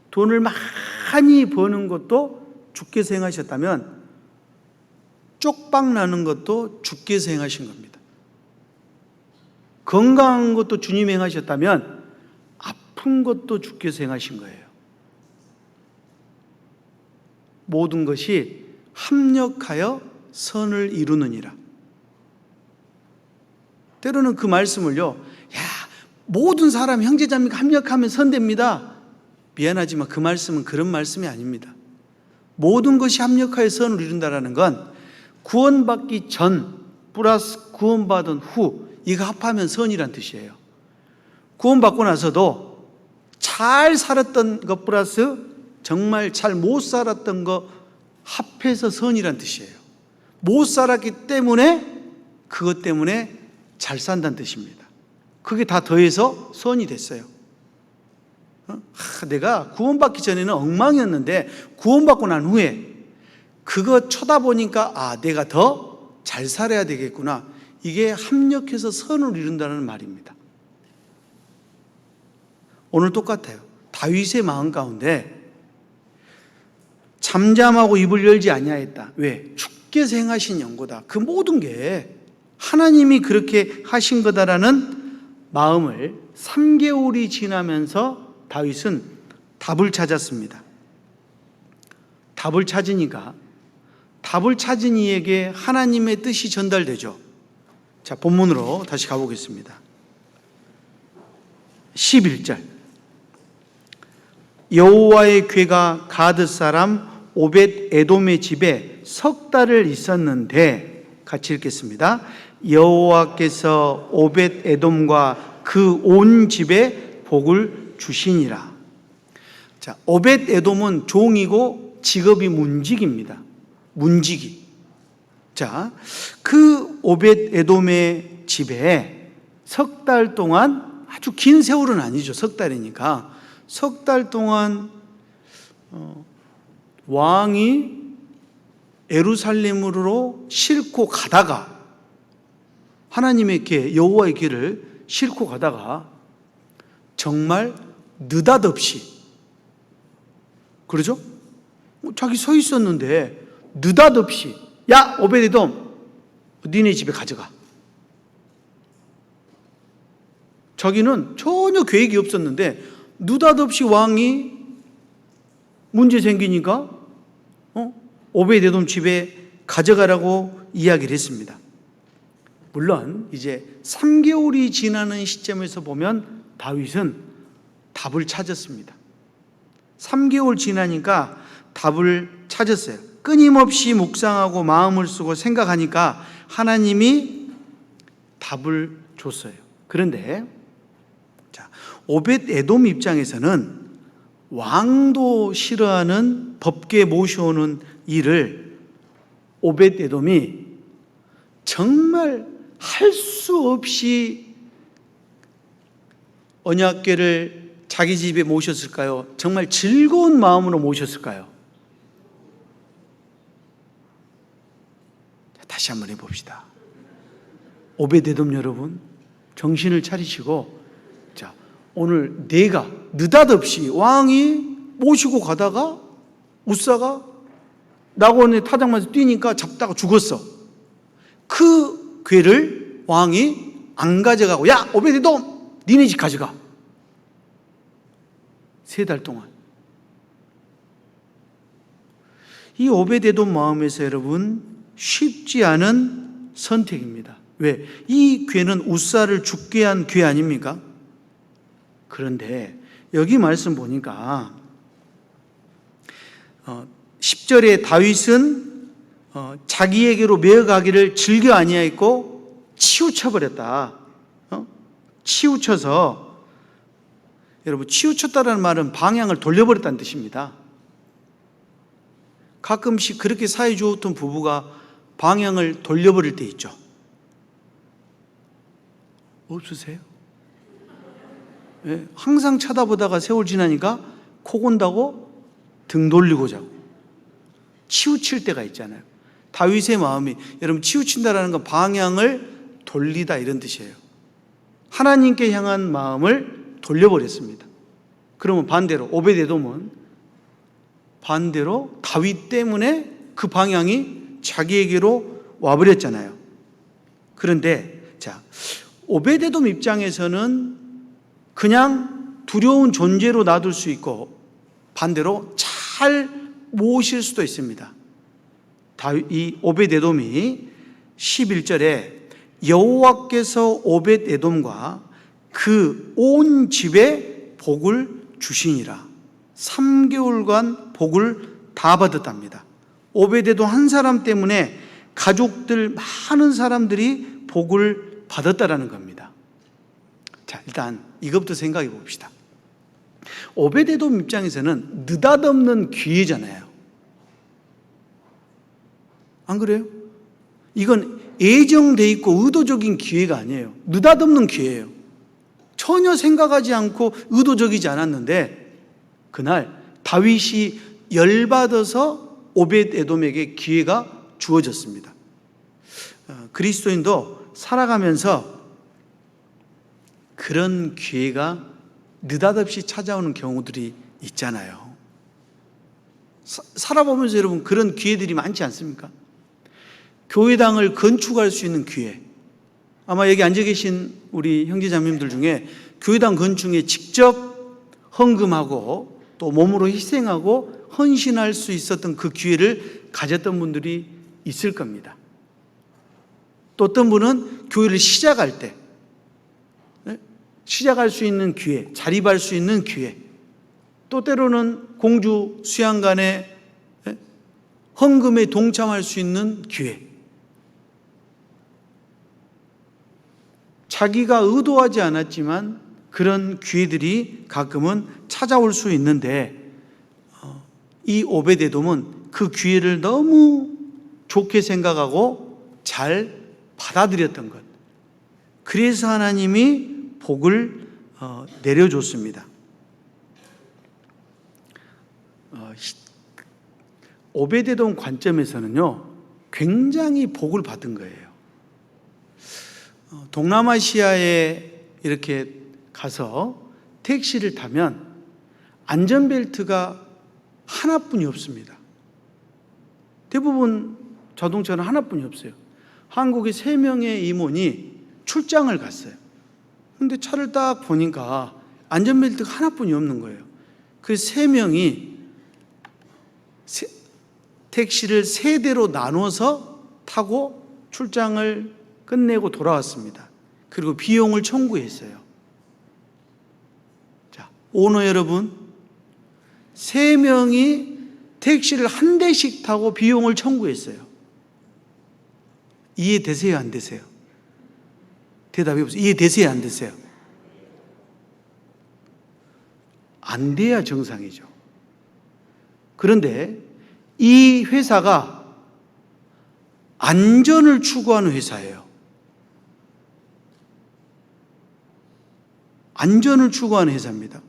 돈을 많이 버는 것도 주께서 행하셨다면 쪽박 나는 것도 주께서 행하신 겁니다. 건강한 것도 주님이 행하셨다면 아픈 것도 주께서 행하신 거예요. 모든 것이 합력하여 선을 이루느니라. 때로는 그 말씀을요, 모든 사람 형제자매가 합력하면 선됩니다. 미안하지만 그 말씀은 그런 말씀이 아닙니다. 모든 것이 합력하여 선을 이룬다라는 건 구원받기 전 플러스 구원받은 후 이거 합하면 선이란 뜻이에요. 구원받고 나서도 잘 살았던 것 플러스 정말 잘 못 살았던 거 합해서 선이란 뜻이에요. 못 살았기 때문에 그것 때문에 잘 산다는 뜻입니다. 그게 다 더해서 선이 됐어요. 내가 구원받기 전에는 엉망이었는데 구원받고 난 후에 그거 쳐다보니까 내가 더 잘 살아야 되겠구나. 이게 합력해서 선을 이룬다는 말입니다. 오늘 똑같아요. 다윗의 마음 가운데 잠잠하고 입을 열지 아니하였다. 왜? 주께서 행하신 연고다. 그 모든 게 하나님이 그렇게 하신 거다라는 마음을 3개월이 지나면서 다윗은 답을 찾았습니다. 답을 찾으니까 답을 찾은 이에게 하나님의 뜻이 전달되죠. 자, 본문으로 다시 가보겠습니다. 11절. 여호와의 궤가 가드 사람 오벳 에돔의 집에 석 달을 있었는데, 같이 읽겠습니다. 여호와께서 오벳 에돔과 그 온 집에 복을 주시니라. 자, 오벳 에돔은 종이고 직업이 문지기입니다. 문지기. 자, 그 오벳 에돔의 집에 석 달 동안, 아주 긴 세월은 아니죠. 석 달이니까. 석 달 동안 왕이 예루살렘으로 싣고 가다가, 하나님의 궤, 여호와의 궤를 싣고 가다가 정말 느닷없이, 그러죠? 자기 서 있었는데 느닷없이, 야 오벳에돔, 니네 집에 가져가. 자기는 전혀 계획이 없었는데 느닷없이 왕이 문제 생기니까 오벳에돔 집에 가져가라고 이야기를 했습니다. 물론 이제 3개월이 지나는 시점에서 보면 다윗은 답을 찾았습니다. 3개월 지나니까 답을 찾았어요. 끊임없이 묵상하고 마음을 쓰고 생각하니까 하나님이 답을 줬어요. 그런데 자, 오벳에돔 입장에서는 왕도 싫어하는 법궤 모셔오는 일을 오벳에돔이 정말 할 수 없이 언약궤를 자기 집에 모셨을까요? 정말 즐거운 마음으로 모셨을까요? 다시 한번 해봅시다. 오벳에돔 여러분, 정신을 차리시고, 자, 오늘 내가 느닷없이 왕이 모시고 가다가 웃사가 나곤의 타작마에서 뛰니까 잡다가 죽었어. 그 궤를 왕이 안 가져가고, 야 오벳에돔, 니네 집 가져가. 3달 동안. 이 오벳에돔 마음에서 여러분 쉽지 않은 선택입니다. 왜? 이 궤는 웃사를 죽게 한 궤 아닙니까? 그런데 여기 말씀 보니까 10절에 다윗은 자기에게로 메어가기를 즐겨 아니하였고 치우쳐버렸다. 치우쳐서, 여러분 치우쳤다라는 말은 방향을 돌려버렸다는 뜻입니다. 가끔씩 그렇게 사이 좋았던 부부가 방향을 돌려버릴 때 있죠. 없으세요? 네, 항상 쳐다보다가 세월 지나니까 코 곤다고 등 돌리고 자고 치우칠 때가 있잖아요. 다윗의 마음이, 여러분 치우친다라는 건 방향을 돌리다 이런 뜻이에요. 하나님께 향한 마음을 돌려버렸습니다. 그러면 반대로 오벳에돔은 반대로 다윗 때문에 그 방향이 자기에게로 와버렸잖아요. 그런데 자, 오벳에돔 입장에서는 그냥 두려운 존재로 놔둘 수 있고 반대로 잘 모실 수도 있습니다. 이 오벳에돔이 11절에 여호와께서 오벳에돔과 그 온 집에 복을 주시니라. 3개월간 복을 다 받았답니다. 오벳에돔 한 사람 때문에 가족들, 많은 사람들이 복을 받았다라는 겁니다. 자, 일단 이것부터 생각해 봅시다. 오베데돔 입장에서는 느닷없는 기회잖아요. 안 그래요? 이건 예정돼 있고 의도적인 기회가 아니에요. 느닷없는 기회예요. 전혀 생각하지 않고 의도적이지 않았는데 그날 다윗이 열받아서 오벳에돔에게 기회가 주어졌습니다. 그리스도인도 살아가면서 그런 기회가 느닷없이 찾아오는 경우들이 있잖아요. 살아보면서 여러분 그런 기회들이 많지 않습니까? 교회당을 건축할 수 있는 기회. 아마 여기 앉아 계신 우리 형제자매님들 중에 교회당 건축에 직접 헌금하고 또 몸으로 희생하고 헌신할 수 있었던 그 기회를 가졌던 분들이 있을 겁니다. 또 어떤 분은 교회를 시작할 때 시작할 수 있는 기회, 자립할 수 있는 기회, 또 때로는 공주 수양관에 헌금에 동참할 수 있는 기회. 자기가 의도하지 않았지만 그런 기회들이 가끔은 찾아올 수 있는데 이 오베데돔은 그 기회를 너무 좋게 생각하고 잘 받아들였던 것. 그래서 하나님이 복을 내려줬습니다. 오베데돔 관점에서는요, 굉장히 복을 받은 거예요. 동남아시아에 이렇게 가서 택시를 타면 안전벨트가 하나뿐이 없습니다. 대부분 자동차는 하나뿐이 없어요. 한국에 3명의 임원이 출장을 갔어요. 근데 차를 딱 보니까 안전벨트가 하나뿐이 없는 거예요. 그 3명이 택시를 3대로 나눠서 타고 출장을 끝내고 돌아왔습니다. 그리고 비용을 청구했어요. 자, 오너 여러분, 3명이 택시를 한 대씩 타고 비용을 청구했어요. 이해되세요? 안 되세요? 대답해 보세요. 이해되세요? 안 되세요? 안 돼야 정상이죠. 그런데 이 회사가 안전을 추구하는 회사예요. 안전을 추구하는 회사입니다.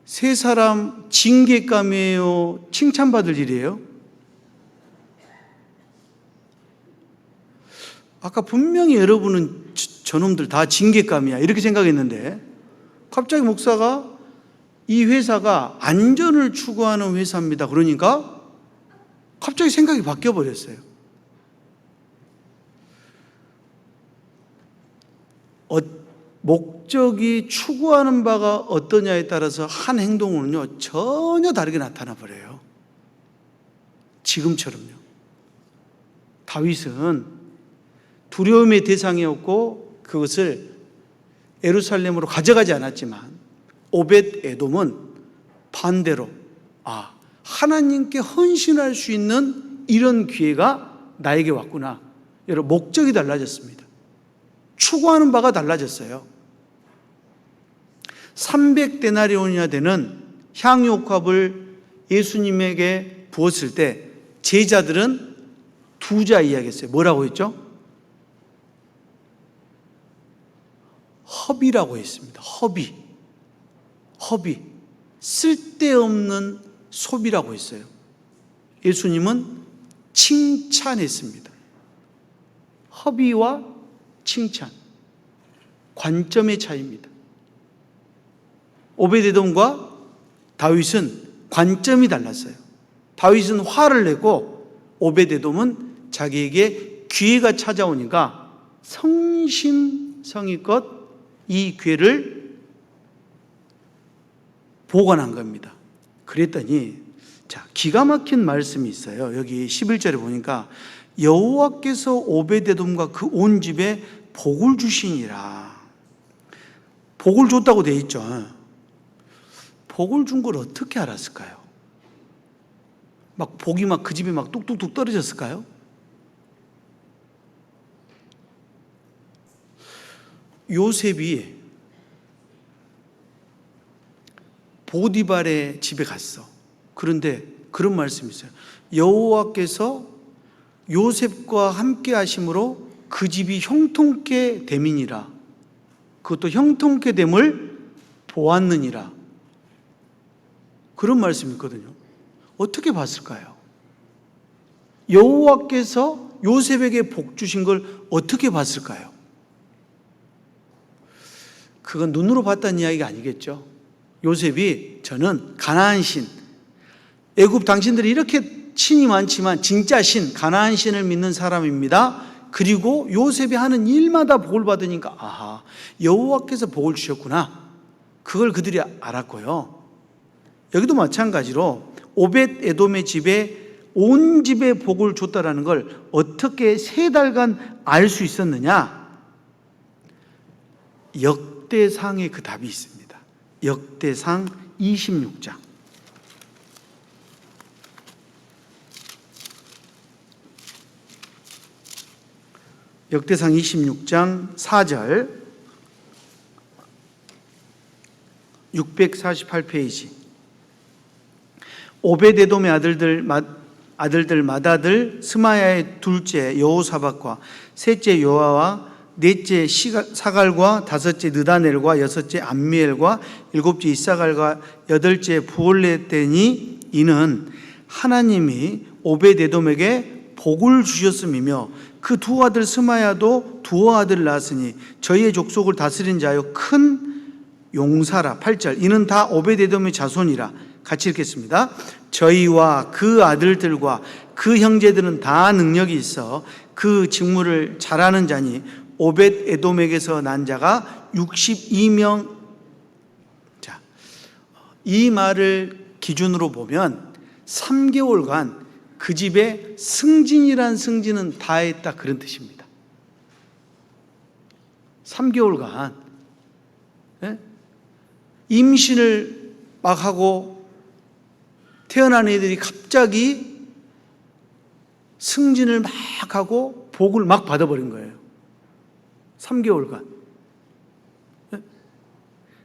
3사람 징계감이에요? 칭찬받을 일이에요? 아까 분명히 여러분은 저놈들 다 징계감이야 이렇게 생각했는데 갑자기 목사가 이 회사가 안전을 추구하는 회사입니다. 그러니까 갑자기 생각이 바뀌어 버렸어요. 목적이 추구하는 바가 어떠냐에 따라서 한 행동은요 전혀 다르게 나타나 버려요. 지금처럼요. 다윗은 두려움의 대상이었고 그것을 예루살렘으로 가져가지 않았지만 오벳에돔은 반대로 하나님께 헌신할 수 있는 이런 기회가 나에게 왔구나. 여러분 목적이 달라졌습니다. 추구하는 바가 달라졌어요. 300데나리온이나 되는 향유옥합을 예수님에게 부었을 때 제자들은 2자 이야기했어요. 뭐라고 했죠? 허비라고 했습니다. 허비. 쓸데없는 소비라고 했어요. 예수님은 칭찬했습니다. 허비와 칭찬. 관점의 차이입니다. 오베데돔과 다윗은 관점이 달랐어요. 다윗은 화를 내고 오베데돔은 자기에게 기회가 찾아오니까 성심성의껏 이 기회를 보관한 겁니다. 그랬더니 기가 막힌 말씀이 있어요. 여기 11절에 보니까 여호와께서 오베데돔과 그 온 집에 복을 주시니라. 복을 줬다고 되어 있죠. 복을 준 걸 어떻게 알았을까요? 복이 그 집에 뚝뚝뚝 떨어졌을까요? 요셉이 보디발의 집에 갔어. 그런데 그런 말씀이 있어요. 여호와께서 요셉과 함께 하심으로 그 집이 형통케 됨이니라. 그것도 형통케 됨을 보았느니라. 그런 말씀이 있거든요. 어떻게 봤을까요? 여호와께서 요셉에게 복 주신 걸 어떻게 봤을까요? 그건 눈으로 봤다는 이야기가 아니겠죠. 요셉이 저는 가나안 신, 애굽 당신들이 이렇게 신이 많지만 진짜 신, 가나안 신을 믿는 사람입니다. 그리고 요셉이 하는 일마다 복을 받으니까 아하, 여호와께서 복을 주셨구나. 그걸 그들이 알았고요. 여기도 마찬가지로 오벳 에돔의 집에 온 집에 복을 줬다라는 걸 어떻게 3달간 알 수 있었느냐? 역대상에 그 답이 있습니다. 역대상 26장. 역대상 26장 4절 648페이지. 오벳에돔의 아들들 맏아들 스마야의 둘째 여호사밧과 셋째 요아와 넷째 사갈과 다섯째 느다넬과 여섯째 암미엘과 일곱째 이사갈과 여덟째 부올레떼니 이는 하나님이 오벳에돔에게 복을 주셨음이며 그 두 아들 스마야도 두 아들을 낳았으니 저희의 족속을 다스린 자여 큰 용사라. 8절 이는 다 오벳에돔의 자손이라. 같이 읽겠습니다. 저희와 그 아들들과 그 형제들은 다 능력이 있어 그 직무를 잘하는 자니 오벳에돔에게서 난 자가 62명. 자, 이 말을 기준으로 보면 3개월간 그 집에 승진이란 승진은 다 했다, 그런 뜻입니다. 3개월간 임신을 막 하고 태어난 애들이 갑자기 승진을 막 하고 복을 막 받아버린 거예요. 3개월간.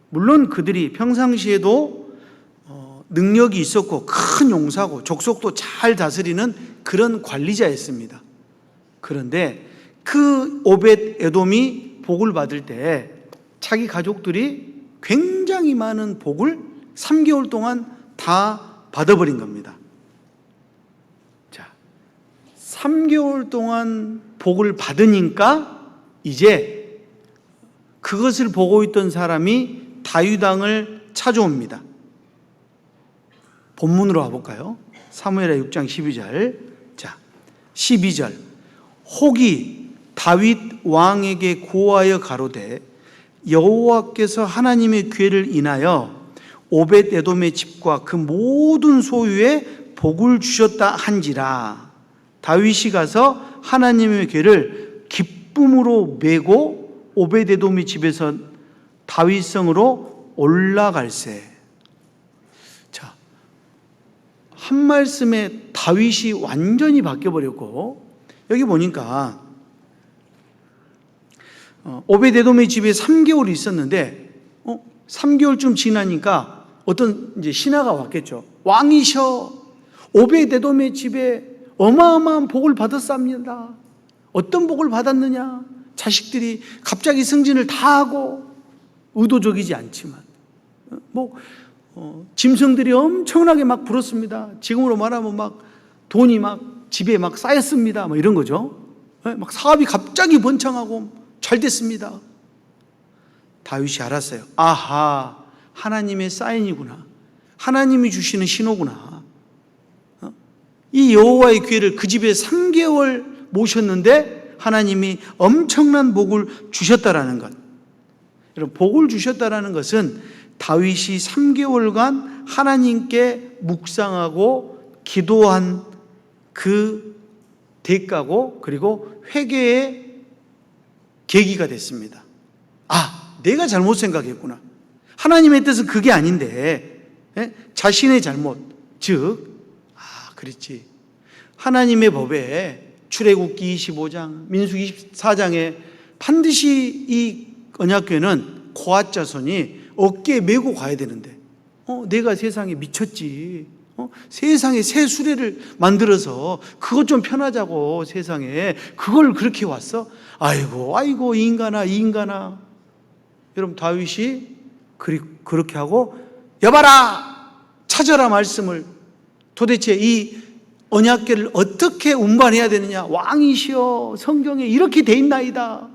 물론 그들이 평상시에도 능력이 있었고 큰 용사고 족속도 잘 다스리는 그런 관리자였습니다. 그런데 그 오벳에돔이 복을 받을 때 자기 가족들이 굉장히 많은 복을 3개월 동안 다 받아버린 겁니다. 자, 3개월 동안 복을 받으니까 이제 그것을 보고 있던 사람이 다윗 왕을 찾아옵니다. 본문으로 가볼까요? 사무엘하 6장 12절. 자, 12절. 혹이 다윗 왕에게 고하여 가로되 여호와께서 하나님의 괴를 인하여 오벳에돔의 집과 그 모든 소유에 복을 주셨다 한지라. 다윗이 가서 하나님의 괴를 기쁨으로 메고 오벳에돔의 집에서 다윗성으로 올라갈세. 자, 한 말씀에 다윗이 완전히 바뀌어버렸고, 여기 보니까 오벳에돔의 집에 3개월이 있었는데 3개월쯤 지나니까 어떤 이제 신하가 왔겠죠. 왕이셔, 오벳에돔의 집에 어마어마한 복을 받았습니다. 어떤 복을 받았느냐? 자식들이 갑자기 승진을 다 하고, 의도적이지 않지만 짐승들이 엄청나게 막 불었습니다. 지금으로 말하면 막 돈이 막 집에 막 쌓였습니다. 뭐 이런 거죠. 막 사업이 갑자기 번창하고 잘 됐습니다. 다윗이 알았어요. 아하, 하나님의 사인이구나. 하나님이 주시는 신호구나. 이 여호와의 귀를 그 집에 3개월 모셨는데 하나님이 엄청난 복을 주셨다라는 것. 여러분, 복을 주셨다라는 것은 다윗이 3개월간 하나님께 묵상하고 기도한 그 대가고, 그리고 회개의 계기가 됐습니다. 아, 내가 잘못 생각했구나. 하나님의 뜻은 그게 아닌데 자신의 잘못, 즉 그렇지, 하나님의 법에 출애굽기 25장, 민수기 24장에 반드시 이 언약궤는 고앗 자손이 어깨에 메고 가야 되는데 내가 세상에 미쳤지. 세상에 새 수레를 만들어서 그것 좀 편하자고 세상에 그걸 그렇게 왔어? 아이고 이 인간아. 여러분 다윗이 그렇게 하고 여봐라 찾아라 말씀을. 도대체 이 언약궤를 어떻게 운반해야 되느냐. 왕이시여 성경에 이렇게 돼 있나이다.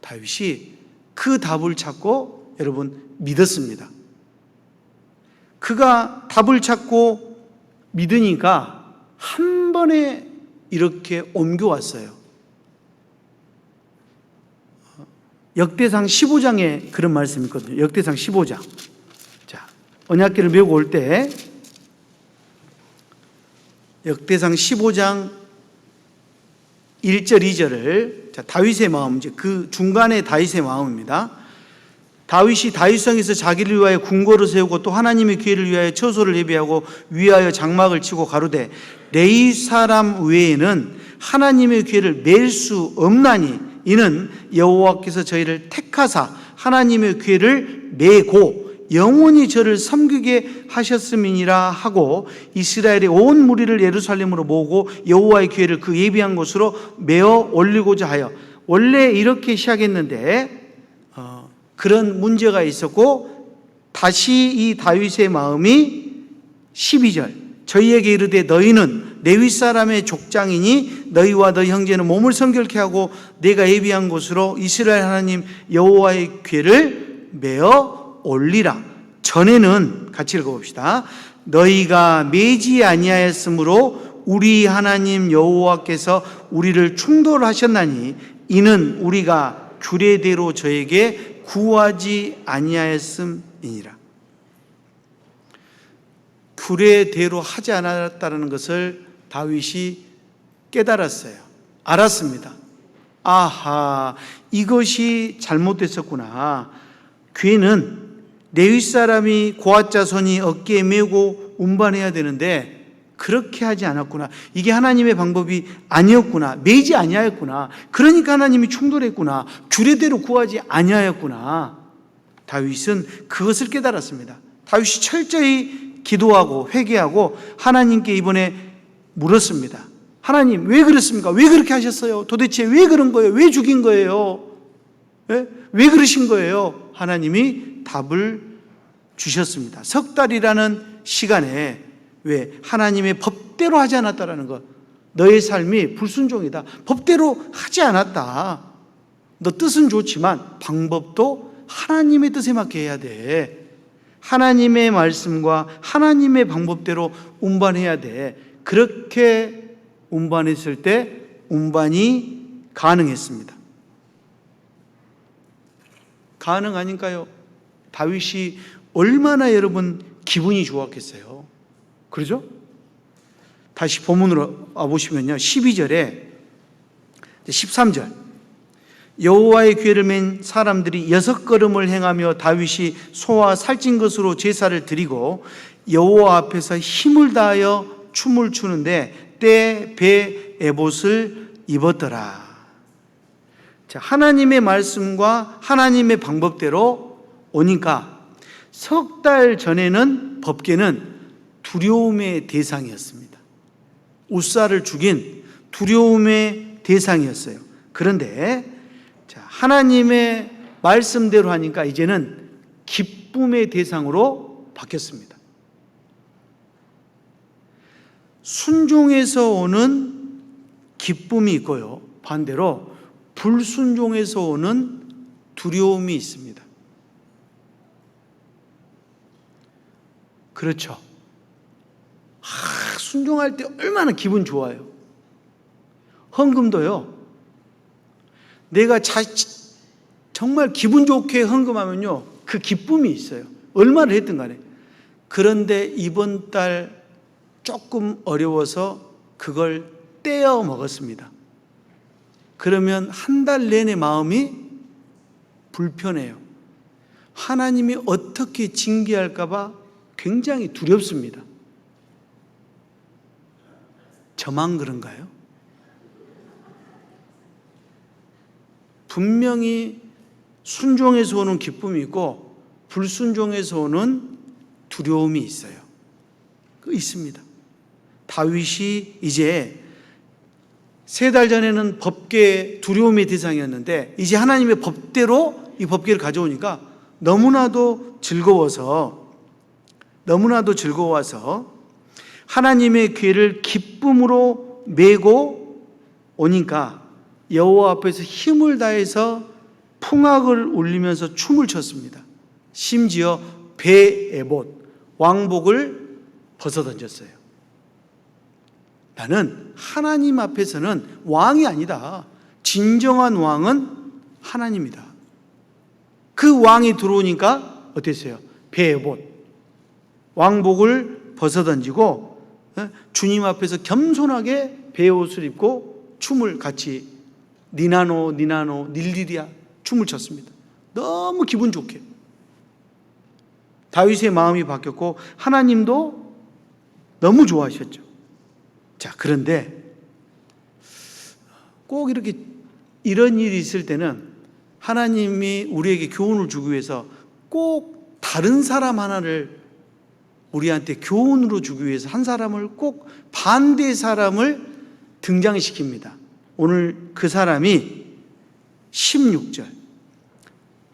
다윗이 그 답을 찾고 여러분 믿었습니다. 그가 답을 찾고 믿으니까 한 번에 이렇게 옮겨왔어요. 역대상 15장에 그런 말씀이 있거든요. 역대상 15장. 자, 언약궤를 메고 올 때 역대상 15장 1절 2절을 다윗의 마음, 이제 그 중간에 다윗의 마음입니다. 다윗이 다윗성에서 자기를 위하여 궁궐을 세우고 또 하나님의 기회를 위하여 처소를 예비하고 위하여 장막을 치고 가로되 레위 사람 외에는 하나님의 기회를 맬 수 없나니 이는 여호와께서 저희를 택하사 하나님의 기회를 메고 영원히 저를 섬기게 하셨음이니라 하고 이스라엘의 온 무리를 예루살렘으로 모으고 여호와의 기회를 그 예비한 곳으로 메어 올리고자 하여. 원래 이렇게 시작했는데 그런 문제가 있었고 다시 이 다윗의 마음이 12절 저희에게 이르되 너희는 레위 사람의 족장이니 너희와 너희 형제는 몸을 성결케 하고 내가 예비한 곳으로 이스라엘 하나님 여호와의 궤를 메어 올리라. 전에는 같이 읽어봅시다. 너희가 매지 아니하였으므로 우리 하나님 여호와께서 우리를 충돌하셨나니 이는 우리가 규례대로 저에게 구하지 아니하였음이니라. 규례대로 하지 않았다는 것을 다윗이 깨달았어요. 알았습니다. 아하, 이것이 잘못됐었구나. 궤는 레위 사람이 고앗 자손이 어깨에 메고 운반해야 되는데 그렇게 하지 않았구나. 이게 하나님의 방법이 아니었구나. 매지 아니하였구나. 그러니까 하나님이 충돌했구나. 규례대로 구하지 아니하였구나. 다윗은 그것을 깨달았습니다. 다윗이 철저히 기도하고 회개하고 하나님께 이번에 물었습니다. 하나님 왜 그랬습니까? 왜 그렇게 하셨어요? 도대체 왜 그런 거예요? 왜 죽인 거예요? 왜 그러신 거예요? 하나님이 답을 주셨습니다. 석 달이라는 시간에 왜 하나님의 법대로 하지 않았다라는 것. 너의 삶이 불순종이다. 법대로 하지 않았다. 너 뜻은 좋지만 방법도 하나님의 뜻에 맞게 해야 돼. 하나님의 말씀과 하나님의 방법대로 운반해야 돼. 그렇게 운반했을 때 운반이 가능했습니다. 가능하니까요. 다윗이 얼마나 여러분 기분이 좋았겠어요. 그러죠? 다시 본문으로 와보시면요. 12절에 13절 여호와의 궤를 맨 사람들이 6걸음을 행하며 다윗이 소와 살찐 것으로 제사를 드리고 여호와 앞에서 힘을 다하여 춤을 추는데 때 배 에봇을 입었더라. 자, 하나님의 말씀과 하나님의 방법대로 오니까 석 달 전에는 법궤는 두려움의 대상이었습니다. 우사를 죽인 두려움의 대상이었어요. 그런데 자, 하나님의 말씀대로 하니까 이제는 기쁨의 대상으로 바뀌었습니다. 순종에서 오는 기쁨이 있고요. 반대로 불순종에서 오는 두려움이 있습니다. 그렇죠. 순종할 때 얼마나 기분 좋아요. 헌금도요. 내가 정말 기분 좋게 헌금하면요. 그 기쁨이 있어요. 얼마를 했든 간에. 그런데 이번 달 조금 어려워서 그걸 떼어 먹었습니다. 그러면 한 달 내내 마음이 불편해요. 하나님이 어떻게 징계할까 봐 굉장히 두렵습니다. 저만 그런가요? 분명히 순종에서 오는 기쁨이 있고 불순종에서 오는 두려움이 있어요. 그 있습니다. 다윗이 이제 3달 전에는 법궤 두려움의 대상이었는데 이제 하나님의 법대로 이 법궤를 가져오니까 너무나도 즐거워서 하나님의 궤를 기쁨으로 메고 오니까 여호와 앞에서 힘을 다해서 풍악을 울리면서 춤을 췄습니다. 심지어 베에봇 왕복을 벗어던졌어요. 나는 하나님 앞에서는 왕이 아니다. 진정한 왕은 하나님이다. 그 왕이 들어오니까 어땠어요? 베에봇 왕복을 벗어던지고 주님 앞에서 겸손하게 베옷을 입고 춤을 같이 니나노 닐리리아 춤을 췄습니다. 너무 기분 좋게. 다윗의 마음이 바뀌었고 하나님도 너무 좋아하셨죠. 자, 그런데 꼭 이렇게 이런 일이 있을 때는 하나님이 우리에게 교훈을 주기 위해서 꼭 다른 사람 하나를 우리한테 교훈으로 주기 위해서 한 사람을 꼭 반대 사람을 등장시킵니다. 오늘 그 사람이 16절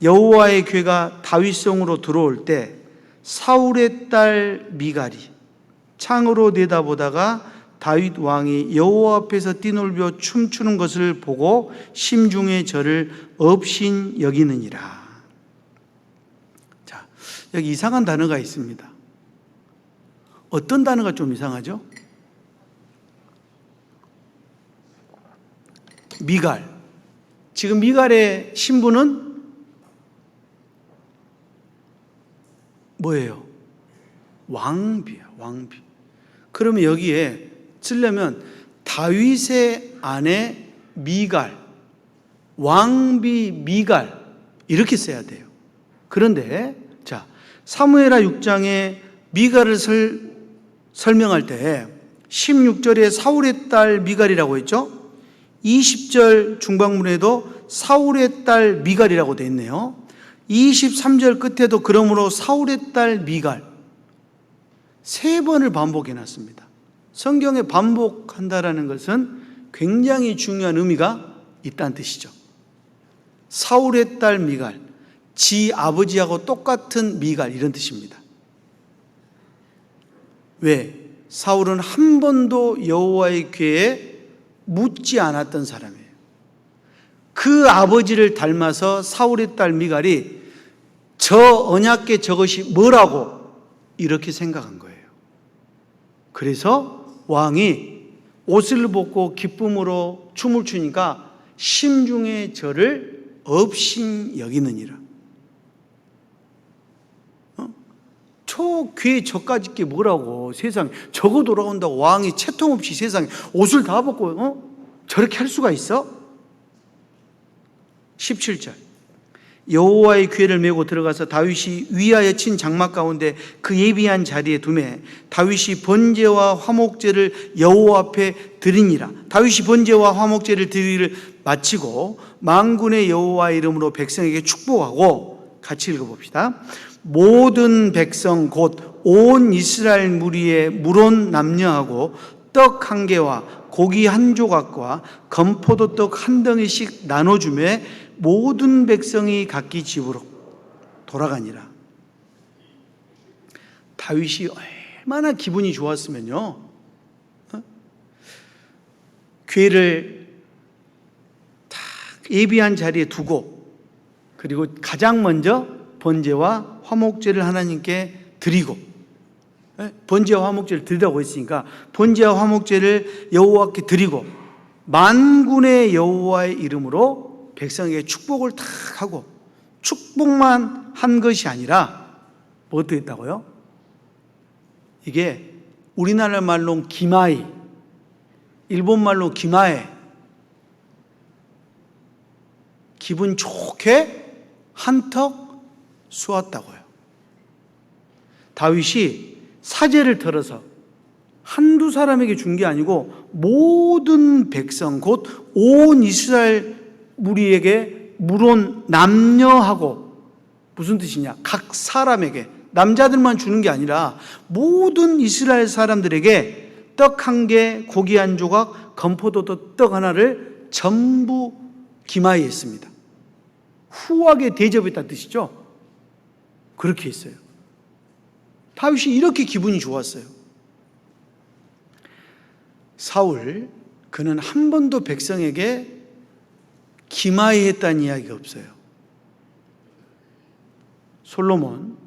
여호와의 궤가 다윗성으로 들어올 때 사울의 딸 미갈이 창으로 내다보다가 다윗 왕이 여호와 앞에서 뛰놀며 춤추는 것을 보고 심중에 저를 업신 여기느니라. 자, 여기 이상한 단어가 있습니다. 어떤 단어가 좀 이상하죠? 미갈. 지금 미갈의 신부는 뭐예요? 왕비야, 왕비. 그러면 여기에 쓰려면 다윗의 아내 미갈, 왕비 미갈 이렇게 써야 돼요. 그런데 자, 사무엘하 6장에 미갈을 설명할 때 16절에 사울의 딸 미갈이라고 했죠. 20절 중반문에도 사울의 딸 미갈이라고 되어 있네요. 23절 끝에도 그러므로 사울의 딸 미갈 3번을 반복해 놨습니다. 성경에 반복한다라는 것은 굉장히 중요한 의미가 있다는 뜻이죠. 사울의 딸 미갈, 지 아버지하고 똑같은 미갈 이런 뜻입니다. 왜? 사울은 한 번도 여호와의 궤에 묻지 않았던 사람이에요. 그 아버지를 닮아서 사울의 딸 미갈이 저 언약궤 저것이 뭐라고 이렇게 생각한 거예요. 그래서 왕이 옷을 벗고 기쁨으로 춤을 추니까 심중에 저를 업신 여기느니라. 저 궤 저까지 게 뭐라고 세상에 저거 돌아온다고 왕이 채통 없이 세상에 옷을 다 벗고 저렇게 할 수가 있어? 17절 여호와의 궤를 메고 들어가서 다윗이 위하여 친 장막 가운데 그 예비한 자리에 두매 다윗이 번제와 화목제를 여호와 앞에 드리니라. 다윗이 번제와 화목제를 드리기를 마치고 만군의 여호와 이름으로 백성에게 축복하고 같이 읽어봅시다. 모든 백성 곧 온 이스라엘 무리의 물온 남녀하고 떡 한 개와 고기 한 조각과 건포도 떡 한 덩이씩 나눠주매 모든 백성이 각기 집으로 돌아가니라. 다윗이 얼마나 기분이 좋았으면요, 궤를 딱 예비한 자리에 두고 그리고 가장 먼저 번제와 화목제를 하나님께 드리고, 번제와 화목제를 드리라고 했으니까 번제와 화목제를 여호와께 드리고 만군의 여호와의 이름으로 백성에게 축복을 탁 하고, 축복만 한 것이 아니라 뭐도 했다고요? 이게 우리나라 말로 기마이, 일본 말로 기마에, 기분 좋게 한턱 쏘았다고요. 다윗이 사제를 털어서 한두 사람에게 준 게 아니고 모든 백성 곧 온 이스라엘 무리에게 물론 남녀하고 무슨 뜻이냐? 각 사람에게, 남자들만 주는 게 아니라 모든 이스라엘 사람들에게 떡 한 개, 고기 한 조각, 건포도도 떡 하나를 전부 기마에 했습니다. 후하게 대접했다는 뜻이죠. 그렇게 했어요. 다윗이 이렇게 기분이 좋았어요. 사울, 그는 한 번도 백성에게 기마에 했다는 이야기가 없어요. 솔로몬,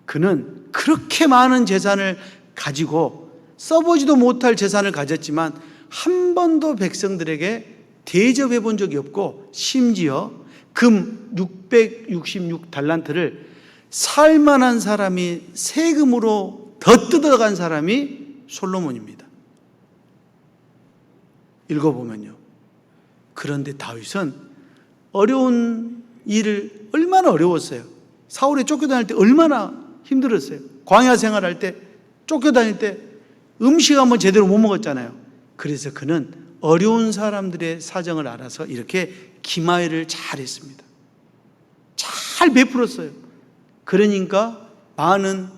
그는 그렇게 많은 재산을 가지고 써보지도 못할 재산을 가졌지만 한 번도 백성들에게 대접해 본 적이 없고, 심지어 금 666달란트를 살만한 사람이 세금으로 더 뜯어간 사람이 솔로몬입니다. 읽어보면요. 그런데 다윗은 어려운 일을 얼마나 어려웠어요. 사울에 쫓겨다닐 때 얼마나 힘들었어요. 광야 생활할 때, 쫓겨다닐 때 음식 한번 제대로 못 먹었잖아요. 그래서 그는 어려운 사람들의 사정을 알아서 이렇게 기마회를 잘 했습니다. 잘 베풀었어요. 그러니까 많은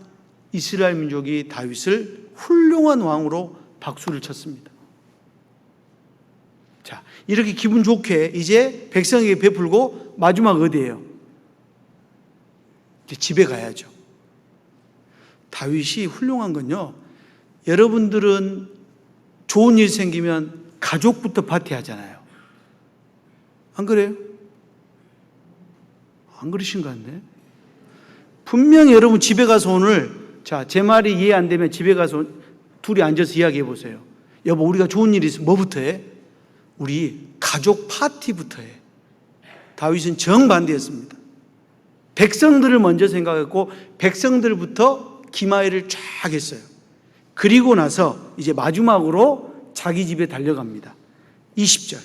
이스라엘 민족이 다윗을 훌륭한 왕으로 박수를 쳤습니다. 자, 이렇게 기분 좋게 이제 백성에게 베풀고 마지막 어디예요? 이제 집에 가야죠. 다윗이 훌륭한 건요, 여러분들은 좋은 일 생기면 가족부터 파티하잖아요. 안 그래요? 안 그러신 것 같네. 분명히 여러분 집에 가서 오늘, 자, 제 말이 이해 안 되면 집에 가서 둘이 앉아서 이야기해 보세요. 여보, 우리가 좋은 일이 있으면 뭐부터 해? 우리 가족 파티부터 해. 다윗은 정반대였습니다. 백성들을 먼저 생각했고 백성들부터 기마회를 쫙 했어요. 그리고 나서 이제 마지막으로 자기 집에 달려갑니다. 20절.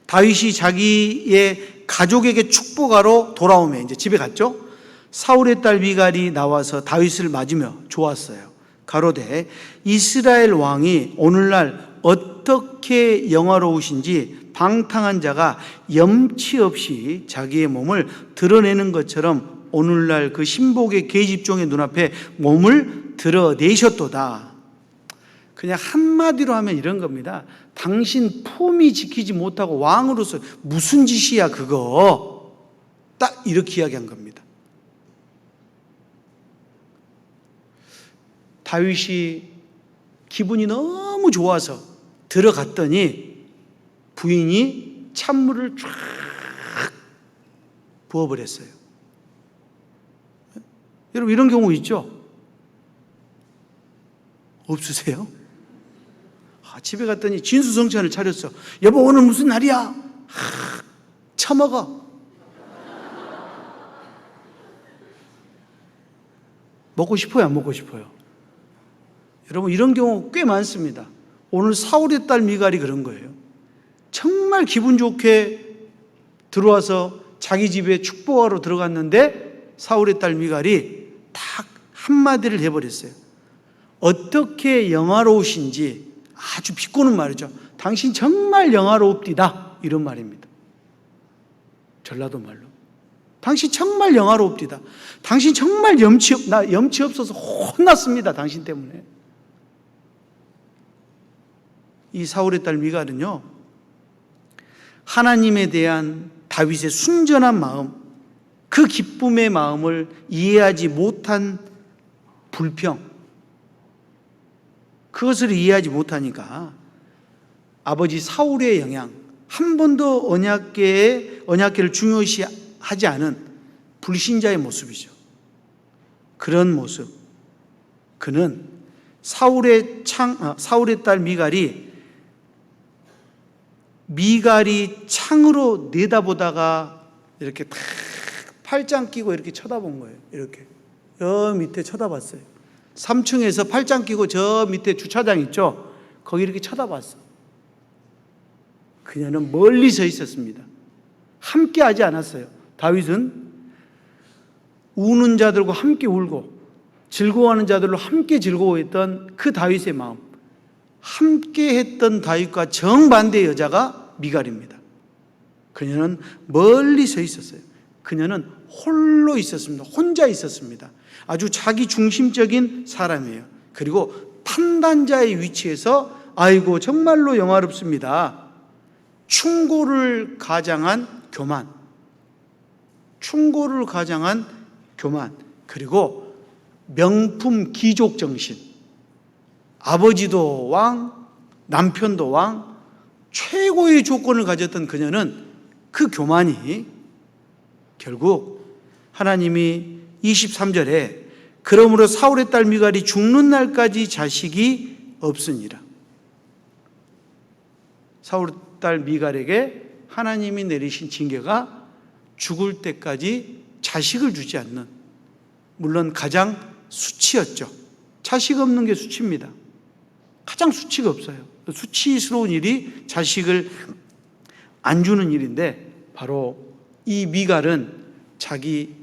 다윗이 자기의 가족에게 축복하러 돌아오며 이제 집에 갔죠. 사울의 딸 미갈이 나와서 다윗을 맞으며 좋았어요. 가로되 이스라엘 왕이 오늘날 어떻게 영화로우신지 방탕한 자가 염치 없이 자기의 몸을 드러내는 것처럼 오늘날 그 신복의 계집종의 눈앞에 몸을 드러내셨도다. 그냥 한마디로 하면 이런 겁니다. 당신 품위 지키지 못하고 왕으로서 무슨 짓이야 그거. 딱 이렇게 이야기한 겁니다. 다윗이 기분이 너무 좋아서 들어갔더니 부인이 찬물을 쫙 부어버렸어요. 여러분 이런 경우 있죠? 없으세요? 집에 갔더니 진수성찬을 차렸어. 여보 오늘 무슨 날이야? 처먹어. 먹고 싶어요 안 먹고 싶어요? 여러분 이런 경우 꽤 많습니다. 오늘 사울의 딸 미갈이 그런 거예요. 정말 기분 좋게 들어와서 자기 집에 축복하러 들어갔는데 사울의 딸 미갈이 딱 한마디를 해버렸어요. 어떻게 영화로우신지, 아주 비꼬는 말이죠. 당신 정말 영화롭디다, 이런 말입니다. 전라도 말로. 당신 정말 영화롭디다. 당신 정말 나 염치 없어서 혼났습니다, 당신 때문에. 이 사울의 딸 미갈은요, 하나님에 대한 다윗의 순전한 마음, 그 기쁨의 마음을 이해하지 못한 불평, 그것을 이해하지 못하니까 아버지 사울의 영향, 한 번도 언약궤를 중요시하지 않은 불신자의 모습이죠. 그런 모습, 그는 사울의 딸 미갈이 창으로 내다보다가 이렇게 탁 팔짱 끼고 이렇게 쳐다본 거예요. 이렇게 저 밑에 쳐다봤어요. 3층에서 팔짱 끼고 저 밑에 주차장 있죠? 거기 이렇게 쳐다봤어. 그녀는 멀리 서 있었습니다. 함께 하지 않았어요. 다윗은 우는 자들과 함께 울고 즐거워하는 자들로 함께 즐거워했던 그 다윗의 마음, 함께 했던 다윗과 정반대의 여자가 미갈입니다. 그녀는 멀리 서 있었어요. 그녀는 홀로 있었습니다. 혼자 있었습니다. 아주 자기 중심적인 사람이에요. 그리고 판단자의 위치에서 아이고 정말로 영화롭습니다. 충고를 가장한 교만, 충고를 가장한 교만, 그리고 명품 귀족 정신. 아버지도 왕, 남편도 왕, 최고의 조건을 가졌던 그녀는 그 교만이 결국 하나님이 23절에 그러므로 사울의 딸 미갈이 죽는 날까지 자식이 없으니라. 사울의 딸 미갈에게 하나님이 내리신 징계가 죽을 때까지 자식을 주지 않는, 물론 가장 수치였죠. 자식 없는 게 수치입니다. 가장 수치가 없어요. 수치스러운 일이 자식을 안 주는 일인데, 바로 이 미갈은 자기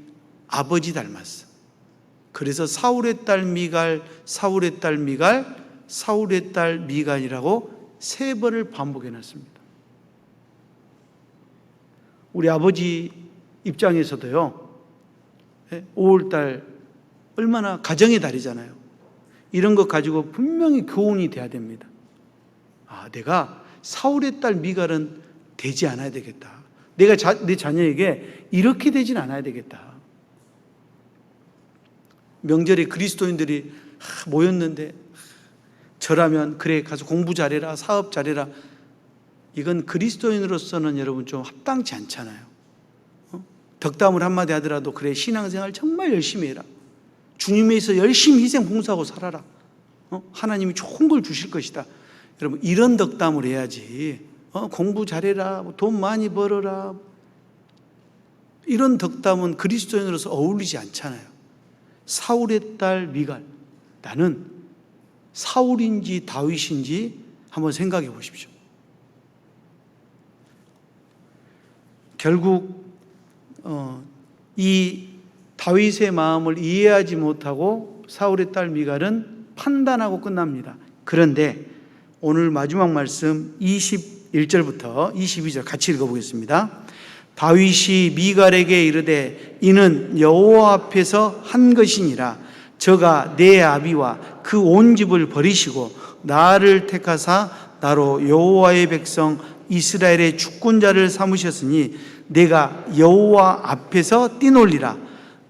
아버지 닮았어. 그래서 사울의 딸 미갈, 사울의 딸 미갈, 사울의 딸 미갈이라고 3번을 반복해 놨습니다. 우리 아버지 입장에서도요, 5월달 얼마나 가정의 달이잖아요. 이런 것 가지고 분명히 교훈이 돼야 됩니다. 아, 내가 사울의 딸 미갈은 되지 않아야 되겠다. 내가 내 자녀에게 이렇게 되진 않아야 되겠다. 명절에 그리스도인들이 모였는데 저라면 그래 가서 공부 잘해라, 사업 잘해라. 이건 그리스도인으로서는 여러분 좀 합당치 않잖아요. 덕담을 한마디 하더라도 그래 신앙생활 정말 열심히 해라. 주님에서 열심히 희생 봉사하고 살아라. 하나님이 좋은 걸 주실 것이다. 여러분 이런 덕담을 해야지. 공부 잘해라, 돈 많이 벌어라. 이런 덕담은 그리스도인으로서 어울리지 않잖아요. 사울의 딸 미갈, 나는 사울인지 다윗인지 한번 생각해 보십시오. 결국 이 다윗의 마음을 이해하지 못하고 사울의 딸 미갈은 판단하고 끝납니다. 그런데 오늘 마지막 말씀 21절부터 22절 같이 읽어보겠습니다. 다윗이 미갈에게 이르되 이는 여호와 앞에서 한 것이니라. 저가 내 아비와 그 온 집을 버리시고 나를 택하사 나로 여호와의 백성 이스라엘의 주권자를 삼으셨으니 내가 여호와 앞에서 뛰놀리라.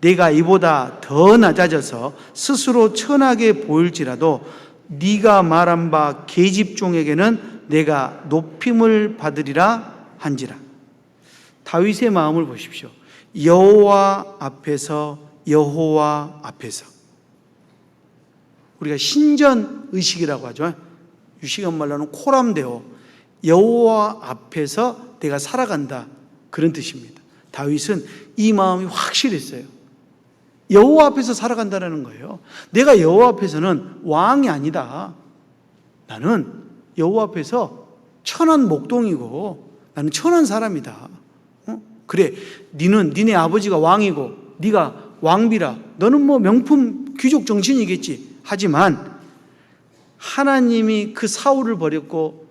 내가 이보다 더 낮아져서 스스로 천하게 보일지라도 네가 말한 바 계집종에게는 내가 높임을 받으리라 한지라. 다윗의 마음을 보십시오. 여호와 앞에서, 여호와 앞에서. 우리가 신전 의식이라고 하죠. 유시간 말로는 코람데오. 여호와 앞에서 내가 살아간다, 그런 뜻입니다. 다윗은 이 마음이 확실했어요. 여호와 앞에서 살아간다는 거예요. 내가 여호와 앞에서는 왕이 아니다. 나는 여호와 앞에서 천한 목동이고 나는 천한 사람이다. 그래, 니네 아버지가 왕이고 네가 왕비라, 너는 뭐 명품 귀족 정신이겠지. 하지만 하나님이 그 사울을 버렸고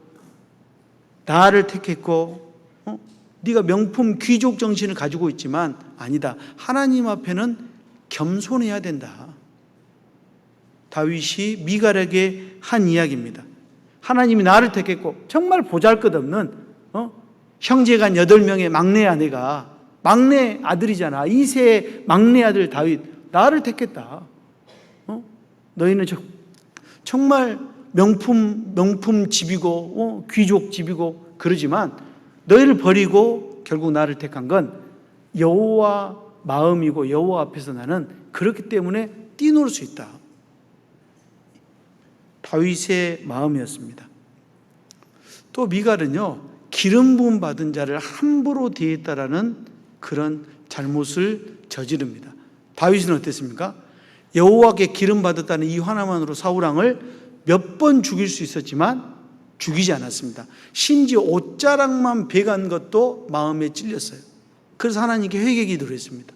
나를 택했고 네가 명품 귀족 정신을 가지고 있지만 아니다. 하나님 앞에는 겸손해야 된다. 다윗이 미갈에게 한 이야기입니다. 하나님이 나를 택했고 정말 보잘것없는 형제간 8명의 막내 아내가, 막내 아들이잖아. 2세의 막내 아들 다윗, 나를 택했다. 너희는 정말 명품 집이고 귀족 집이고 그러지만 너희를 버리고 결국 나를 택한 건 여호와 마음이고 여호와 앞에서 나는 그렇기 때문에 뛰놀 수 있다. 다윗의 마음이었습니다. 또 미갈은요, 기름 부음 받은 자를 함부로 대했다라는 그런 잘못을 저지릅니다. 다윗은 어땠습니까? 여호와께 기름 받았다는 이 하나만으로 사울왕을 몇 번 죽일 수 있었지만 죽이지 않았습니다. 심지어 옷자락만 베간 것도 마음에 찔렸어요. 그래서 하나님께 회개 기도를 했습니다.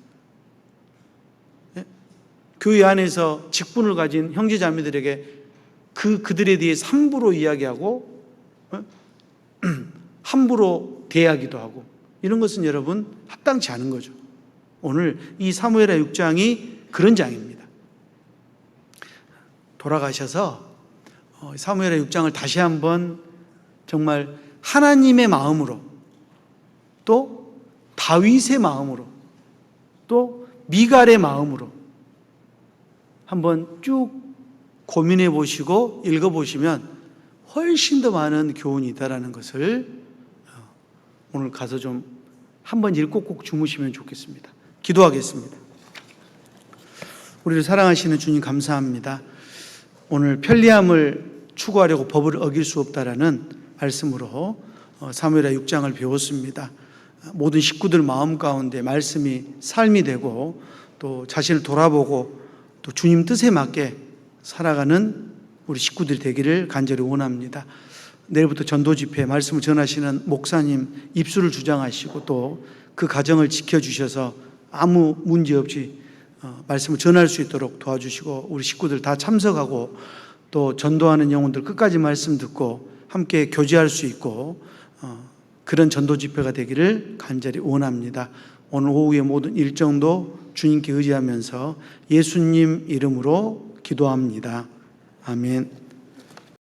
교회 안에서 직분을 가진 형제자매들에게 그들에 대해서 함부로 이야기하고 함부로 대하기도 하고, 이런 것은 여러분 합당치 않은 거죠. 오늘 이 사무엘하 6장이 그런 장입니다. 돌아가셔서 사무엘하 6장을 다시 한번 정말 하나님의 마음으로, 또 다윗의 마음으로, 또 미갈의 마음으로 한번 쭉 고민해 보시고 읽어 보시면 훨씬 더 많은 교훈이 있다라는 것을 오늘 가서 좀 한번 읽고 꼭 주무시면 좋겠습니다. 기도하겠습니다. 우리를 사랑하시는 주님 감사합니다. 오늘 편리함을 추구하려고 법을 어길 수 없다라는 말씀으로 사무엘하 6장을 배웠습니다. 모든 식구들 마음 가운데 말씀이 삶이 되고 또 자신을 돌아보고 또 주님 뜻에 맞게 살아가는 우리 식구들이 되기를 간절히 원합니다. 내일부터 전도 집회 말씀을 전하시는 목사님 입술을 주장하시고 또 그 가정을 지켜주셔서 아무 문제 없이 말씀을 전할 수 있도록 도와주시고 우리 식구들 다 참석하고 또 전도하는 영혼들 끝까지 말씀 듣고 함께 교제할 수 있고 그런 전도 집회가 되기를 간절히 원합니다. 오늘 오후의 모든 일정도 주님께 의지하면서 예수님 이름으로 기도합니다. 아멘.